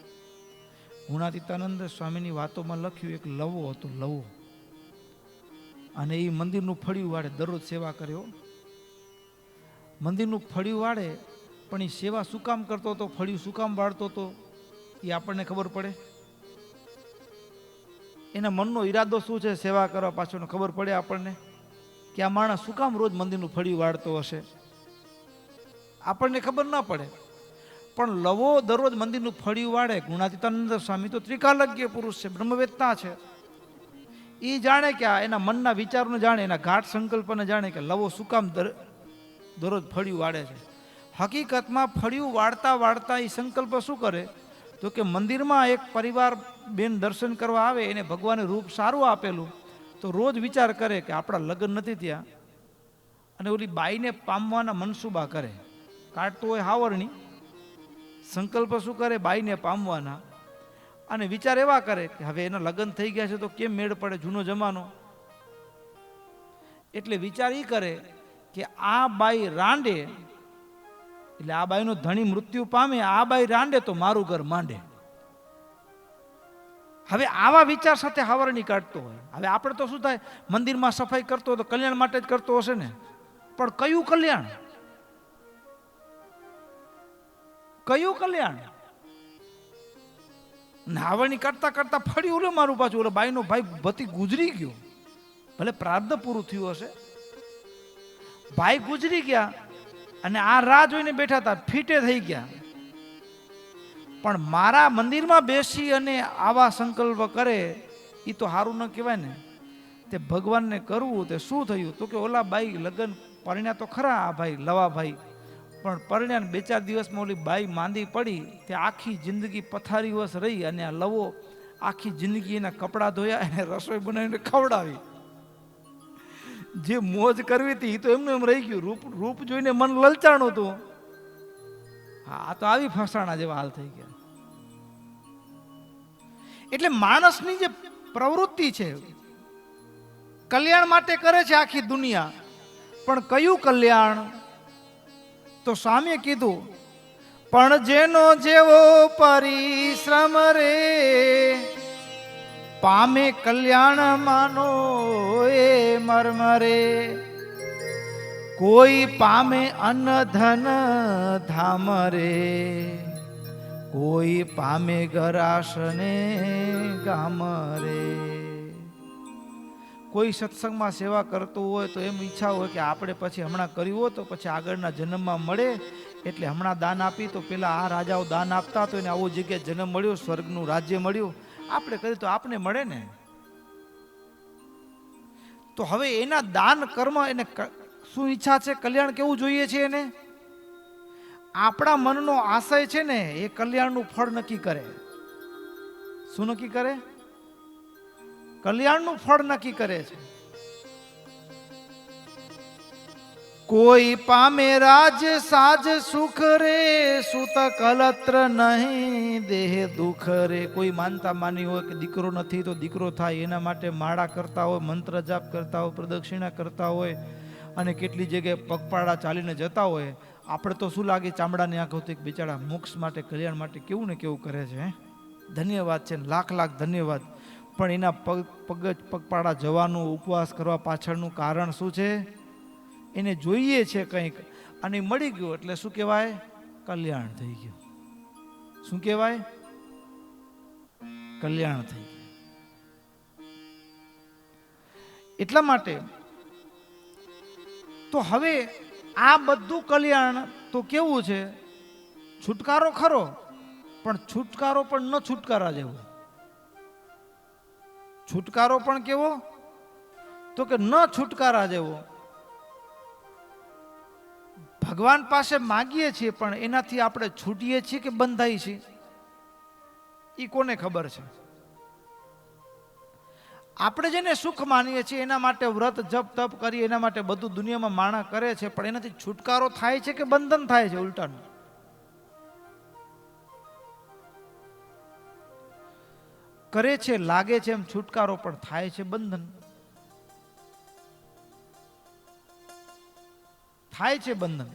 ગુણાતીતાનંદ સ્વામીની વાતોમાં લખ્યું, એક લવો હતો, લવો, અને એ મંદિરનું ફળિયું વાળે, દરરોજ સેવા કર્યો. મંદિરનું ફળિયું વાળે, પણ એ સેવા શું કામ કરતો હતો, ફળિયું શું કામ વાળતો હતો એ આપણને ખબર પડે. એના મનનો ઈરાદો શું છે સેવા કરવા પાછળનો ખબર પડે આપણને, કે આ માણસ શું કામ રોજ મંદિરનું ફળિયું વાળતો હશે, આપણને ખબર ના પડે. પણ લવો દરરોજ મંદિરનું ફળિયું વાળે. ગુણાતીતાનંદ સ્વામી તો ત્રિકાલજ્ઞ પુરુષ છે, બ્રહ્મવેત્તા છે. એ જાણે કે આ એના મનના વિચારોને જાણે, એના ગાઢ સંકલ્પને જાણે કે લવો શું કામ દરરોજ ફળિયું વાળે છે. હકીકતમાં ફળિયું વાળતા વાળતા એ સંકલ્પ શું કરે તો કે મંદિરમાં એક પરિવાર બેન દર્શન કરવા આવે, એને ભગવાને રૂપ સારું આપેલું, તો રોજ વિચાર કરે કે આપણા લગ્ન નથી ત્યાં, અને ઓલી બાઈને પામવાના મનસુબા કરે. કાઢતો હોય હાવરણી, સંકલ્પ શું કરે, બાઈને પામવાના, અને વિચાર એવા કરે કે હવે એના લગ્ન થઈ ગયા છે તો કેમ મેળ પડે, જૂનો જમાનો. એટલે વિચાર એ કરે કે આ બાઈ રાંડે, એટલે આ બાઈનો ધણી મૃત્યુ પામે, આ બાઈ રાંડે તો મારું ઘર માંડે. હવે આવા વિચાર સાથે હાવરણી કાઢતો હોય. હવે આપણે તો શું થાય, મંદિરમાં સફાઈ કરતો હોય તો કલ્યાણ માટે જ કરતો હશે ને, પણ કયું કલ્યાણ, કયું કલ્યાણ? નાવણી કરતા કરતા ફરી ઓલે મારું પાછું, ઓલે બાઈનો ભાઈ ભતી ગુજરી ગયો, ભલે પ્રારબ્ધ પૂરું થયું હશે, ભાઈ ગુજરી ગયા અને આ રાહ જોઈને બેઠા હતા, ફીટે થઈ ગયા. પણ મારા મંદિરમાં બેસી અને આવા સંકલ્પ કરે એ તો સારું ન કહેવાય ને. તે ભગવાનને કરવું તે શું થયું તો કે ઓલા બાઈ લગ્ન પરણ્યા તો ખરા, આ ભાઈ લવા ભાઈ, પણ પરણ્યા 2-4 દિવસમાં ઓલી બાઈ માંદી પડી, તે આખી જિંદગી પથારીવશ રહી, અને આ લવો આખી જિંદગી એના કપડાં ધોયા, એને રસોઈ બનાવીને ખવડાવી. જે મોજ કરવી હતી એ તો એમનું એમ રહી ગયું. રૂપ જોઈને મન લલચાણું હતું. હા, તો આવી ફસાણા જેવા હાલ થઈ ગયા. એટલે માણસની જે પ્રવૃત્તિ છે કલ્યાણ માટે કરે છે આખી દુનિયા, પણ કયું કલ્યાણ? તો સ્વામીએ કીધું, પણ જેનો જેવો પરિશ્રમ રે પામે કલ્યાણ માનો એ મર્મ રે. કોઈ પામે અન્ન ધન ધામ રે, કોઈ પામે ગરાસને ગામ રે. કોઈ સત્સંગમાં સેવા કરતું હોય તો એમ ઈચ્છા હોય કે આપણે પછી હમણાં કર્યું હોય તો પછી આગળના જન્મમાં મળે, એટલે હમણાં દાન આપી તો પેલા આ રાજાઓ દાન આપતા તો એને આવો જગ્યાએ જન્મ મળ્યો, સ્વર્ગનું રાજ્ય મળ્યું, આપણે કર્યું તો આપને મળે ને. તો હવે એના દાન કર્મ, એને શું ઈચ્છા છે, કલ્યાણ કેવું જોઈએ છે એને? આપણા મનનો આશય છે ને એ કલ્યાણનું ફળ નક્કી કરે. શું નક્કી કરે? કલ્યાણનું ફળ નક્કી કરે છે. કોઈ પામે રાજ સાજ સુખ રે, સુત કલત્ર નહીં દેહ દુઃખ રે. કોઈ માનતા માની હોય કે દીકરો નથી તો દીકરો થાય, એના માટે માળા કરતા હોય, મંત્ર જાપ કરતા હોય, પ્રદક્ષિણા કરતા હોય, અને કેટલી જગ્યાએ પગપાળા ચાલીને જતા હોય. આપણે તો શું લાગે, ચામડાની આંખોથી બિચારા મોક્ષ માટે, કલ્યાણ માટે કેવું ને કેવું કરે છે. ધન્યવાદ છે, લાખ લાખ ધન્યવાદ. પણ એના પગપાળા જવાનું, ઉપવાસ કરવા પાછળનું કારણ શું છે? એને જોઈએ છે કંઈક, અને મળી ગયું એટલે શું કહેવાય? કલ્યાણ થઈ ગયું. શું કહેવાય? કલ્યાણ થઈ ગયું. એટલા માટે તો હવે આ બધું કલ્યાણ તો કેવું છે? છુટકારો ખરો, પણ છુટકારો પણ ન છુટકારા જેવો. છુટકારો પણ કેવો? તો કે ન છુટકારા જેવો. ભગવાન પાસે માગીએ છીએ પણ એનાથી આપણે છૂટીએ છીએ કે બંધાઈ છીએ એ કોને ખબર છે. આપણે જેને સુખ માનીએ છીએ એના માટે વ્રત જપ તપ કરીએ, એના માટે બધું દુનિયામાં માણા કરે છે, પણ એનાથી છુટકારો થાય છે કે બંધન થાય છે? ઉલટાનું કરે છે, લાગે છે એમ છુટકારો, પણ થાય છે બંધન, થાય છે બંધન.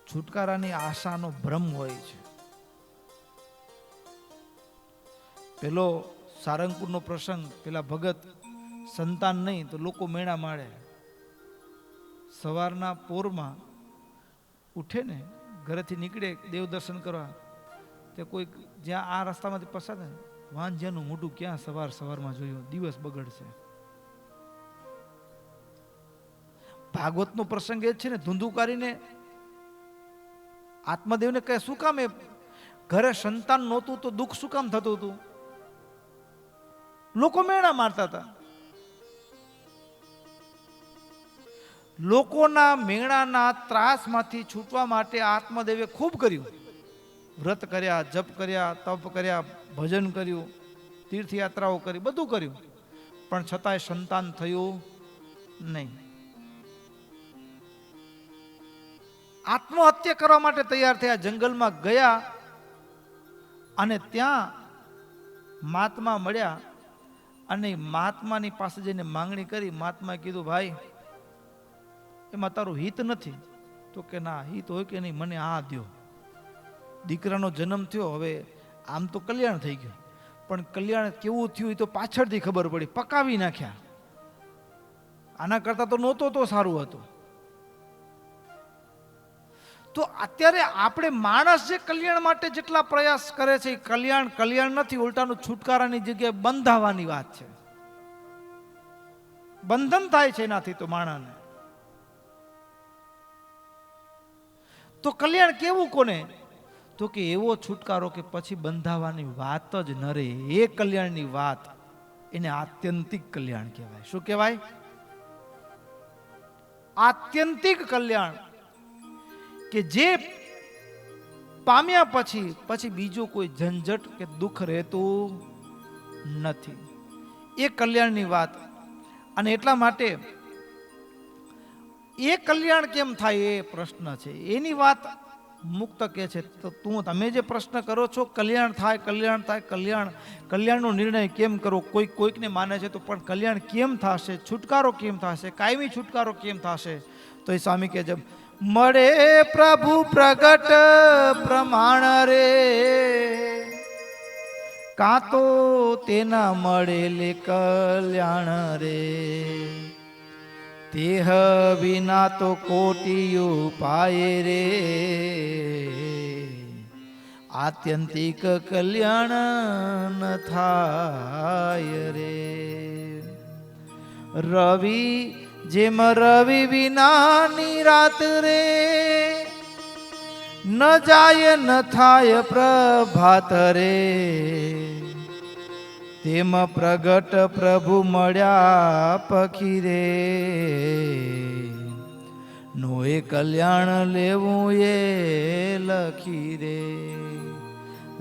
છુટકારાની આશાનો ભ્રમ હોય છે. પેલો સારંગપુરનો પ્રસંગ, પેલા ભગત સંતાન નહીં તો લોકો મેળા માળે. સવારના પોરમાં ઉઠે ને, ઘરેથી નીકળે દેવ દર્શન કરવા, તે કોઈ જ્યાં આ રસ્તામાંથી પસાર થાય વાંજ્યાનું મોઢું ક્યાં સવારમાં જોયું, દિવસ બગડશે. ભાગવતનો પ્રસંગ એ જ છે ને, ધુંધુકારીને આત્મદેવને કહે શું કામ એ ઘરે સંતાન નહોતું તો દુઃખ શું કામ થતું હતું? લોકો મેળા મારતા હતા. લોકોના મેળાના ત્રાસમાંથી છૂટવા માટે આત્મદેવે ખૂબ કર્યું. વ્રત કર્યા, જપ કર્યા, તપ કર્યા, ભજન કર્યું, તીર્થયાત્રાઓ કરી, બધું કર્યું, પણ છતાંય સંતાન થયું નહીં. આત્મહત્યા કરવા માટે તૈયાર થયા, જંગલમાં ગયા અને ત્યાં મહાત્મા મળ્યા અને મહાત્માની પાસે જઈને માંગણી કરી. મહાત્માએ કીધું ભાઈ એમાં તારું હિત નથી. તો કે ના, હિત હોય કે નહીં, મને આ દ્યો. દીકરાનો જન્મ થયો, હવે આમ તો કલ્યાણ થઈ ગયું, પણ કલ્યાણ કેવું થયું એ તો પાછળથી ખબર પડી, પકાવી નાખ્યા. આના કરતા તો નહોતો તો સારું હતું. તો અત્યારે આપણે માણસ જે કલ્યાણ માટે જેટલા પ્રયાસ કરે છે એ કલ્યાણ નથી, ઉલટાનું છુટકારાની જગ્યાએ બંધાવાની વાત છે. બંધન થાય છે એનાથી તો માણસને. તો કલ્યાણ કેવું કોને? તો કે એવો છુટકારો કે પછી બંધાવાની વાત જ ન રહે. એ કલ્યાણની વાત એને આત્યંતિક કલ્યાણ કહેવાય. શું કહેવાય? આત્યંતિક કલ્યાણ, કે જે પામ્યા પછી બીજું કોઈ ઝંઝટ કે દુઃખ રહેતું નથી. એ કલ્યાણની વાત. અને એટલા માટે એ કલ્યાણ કેમ થાય એ પ્રશ્ન છે, એની વાત મુક્ત કે છે. તો તમે જે પ્રશ્ન કરો છો, કલ્યાણ થાય, કલ્યાણનો નિર્ણય કેમ કરવો? કોઈકને માને છે તો પણ કલ્યાણ કેમ થશે, છુટકારો કેમ થશે, કાયમી છુટકારો કેમ થશે? તો એ સ્વામી કે જેમ મળે પ્રભુ પ્રગટ પ્રમાણ રે, કાં તો તેના મળેલે કલ્યાણ રે, તેહ વિના તો કોટી ઉપાય રે, આત્યંતિક કલ્યાણ ન થાય રે. રવિ જેમ રવિ વિનાની રાત રે, ન જાય ન થાય પ્રભાત રે, તેમ પ્રગટ પ્રભુ મળ્યા પખી રે, નો એ કલ્યાણ લેવું એ લખી રે.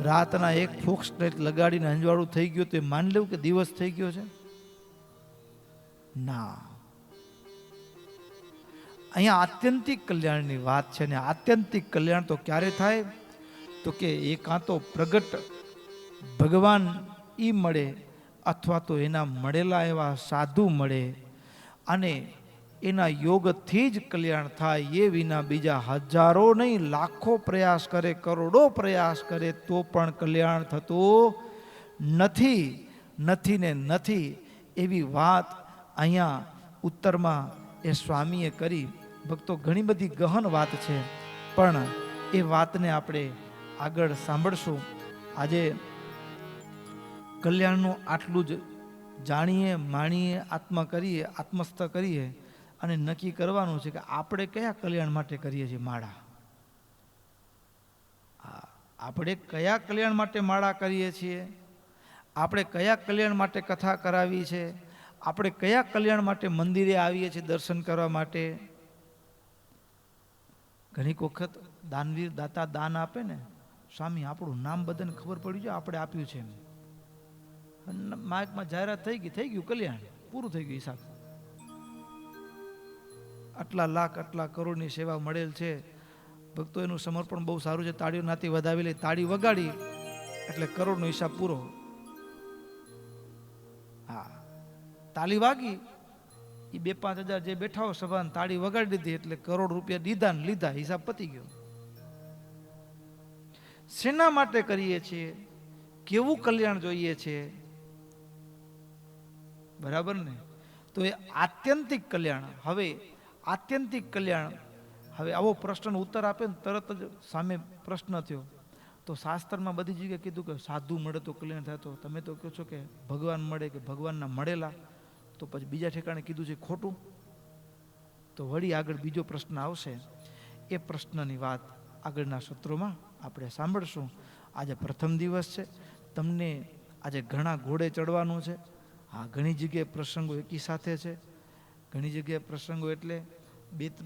રાતના એક ફોક્સ લગાડીને અંજવાળું થઈ ગયું તો એ માની લેવું કે દિવસ થઈ ગયો છે? ના. અહીંયા આત્યંતિક કલ્યાણની વાત છે. ને આત્યંતિક કલ્યાણ તો ક્યારે થાય? તો કે એ કાં તો પ્રગટ ભગવાન ઈ મળે, અથવા તો એના મળેલા એવા સાધુ મળે અને એના યોગથી જ કલ્યાણ થાય. એ વિના બીજા હજારો નહીં, લાખો પ્રયાસ કરે, કરોડો પ્રયાસ કરે તો પણ કલ્યાણ થતું નથી. એવી વાત અહીંયા ઉત્તરમાં એ સ્વામીએ કરી. ભક્તો, ઘણી બધી ગહન વાત છે, પણ એ વાતને આપણે આગળ સાંભળશું. આજે કલ્યાણનું આટલું જ જાણીએ, માણીએ, આત્મસ્થ કરીએ અને નક્કી કરવાનું છે કે આપણે કયા કલ્યાણ માટે કરીએ છીએ માળા. આપણે કયા કલ્યાણ માટે માળા કરીએ છીએ? આપણે કયા કલ્યાણ માટે કથા કરાવી છે? આપણે કયા કલ્યાણ માટે મંદિરે આવીએ છીએ દર્શન કરવા માટે? ઘણીક વખત દાનવીર દાતા દાન આપે ને, સ્વામી આપણું નામ બધાને ખબર પડી જાય આપણે આપ્યું છે એમ. માઇકમાં જાહેરાત થઈ ગયું કલ્યાણ, પૂરું થઈ ગયું હિસાબ. આટલા લાખ આટલા કરોડની સેવા મળેલ છે. ભક્તો એનું સમર્પણ બહુ સારું છે. તાળીઓ નાતી વધાવી લે, તાળી વગાડી એટલે કરોડનો હિસાબ પૂરો. હા, તાળી વાગી, એ 2-5 હજાર જે બેઠા હો સભાને તાળી વગાડી દીધી એટલે કરોડ રૂપિયા દીધા ને લીધા, હિસાબ પતી ગયો. શેના માટે કરીએ છીએ? કેવું કલ્યાણ જોઈએ છે? બરાબર ને? તો એ આત્યંતિક કલ્યાણ. હવે આત્યંતિક કલ્યાણ, હવે આવો પ્રશ્નનો ઉત્તર આપે ને તરત જ સામે પ્રશ્ન થયો તો શાસ્ત્રમાં બધી જગ્યાએ કીધું કે સાધુ મળે તો કલ્યાણ થાય. તો તમે તો કહો છો કે ભગવાન મળે કે ભગવાનના મળેલા, તો પછી બીજા ઠેકાણે કીધું છે ખોટું. તો વળી આગળ બીજો પ્રશ્ન આવશે, એ પ્રશ્નની વાત આગળના સત્રોમાં આપણે સાંભળશું. આજે પ્રથમ દિવસ છે, તમને આજે ઘણા ઘોડે ચડવાનું છે. હા, ઘણી જગ્યાએ પ્રસંગો એકી સાથે છે. ઘણી જગ્યાએ પ્રસંગો એટલે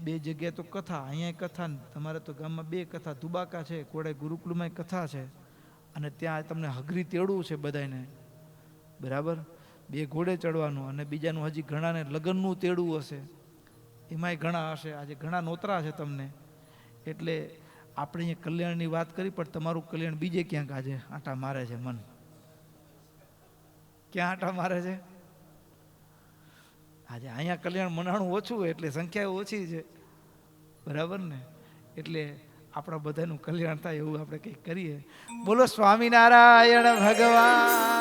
બે જગ્યાએ તો કથા, અહીંયા કથા, તમારે તો ગામમાં 2 કથા, દુબાકા છે, કોડે ગુરુકુળમાં કથા છે, અને ત્યાં તમને હગરી તેડવું છે બધાને. બરાબર, 2 ઘોડે ચડવાનું, અને બીજાનું હજી ઘણાને લગ્નનું તેડવું હશે, એમાંય ઘણા હશે. આજે ઘણા નોતરા છે તમને. એટલે આપણે અહીંયા કલ્યાણની વાત કરી, પણ તમારું કલ્યાણ બીજે ક્યાંક આજે આંટા મારે છે. મન ક્યાં આંટા મારે છે? આજે અહીંયા કલ્યાણ મનાણું ઓછું હોય એટલે સંખ્યા ઓછી છે. બરાબર ને? એટલે આપણા બધાનું કલ્યાણ થાય એવું આપણે કંઈક કરીએ. બોલો સ્વામિનારાયણ ભગવાન.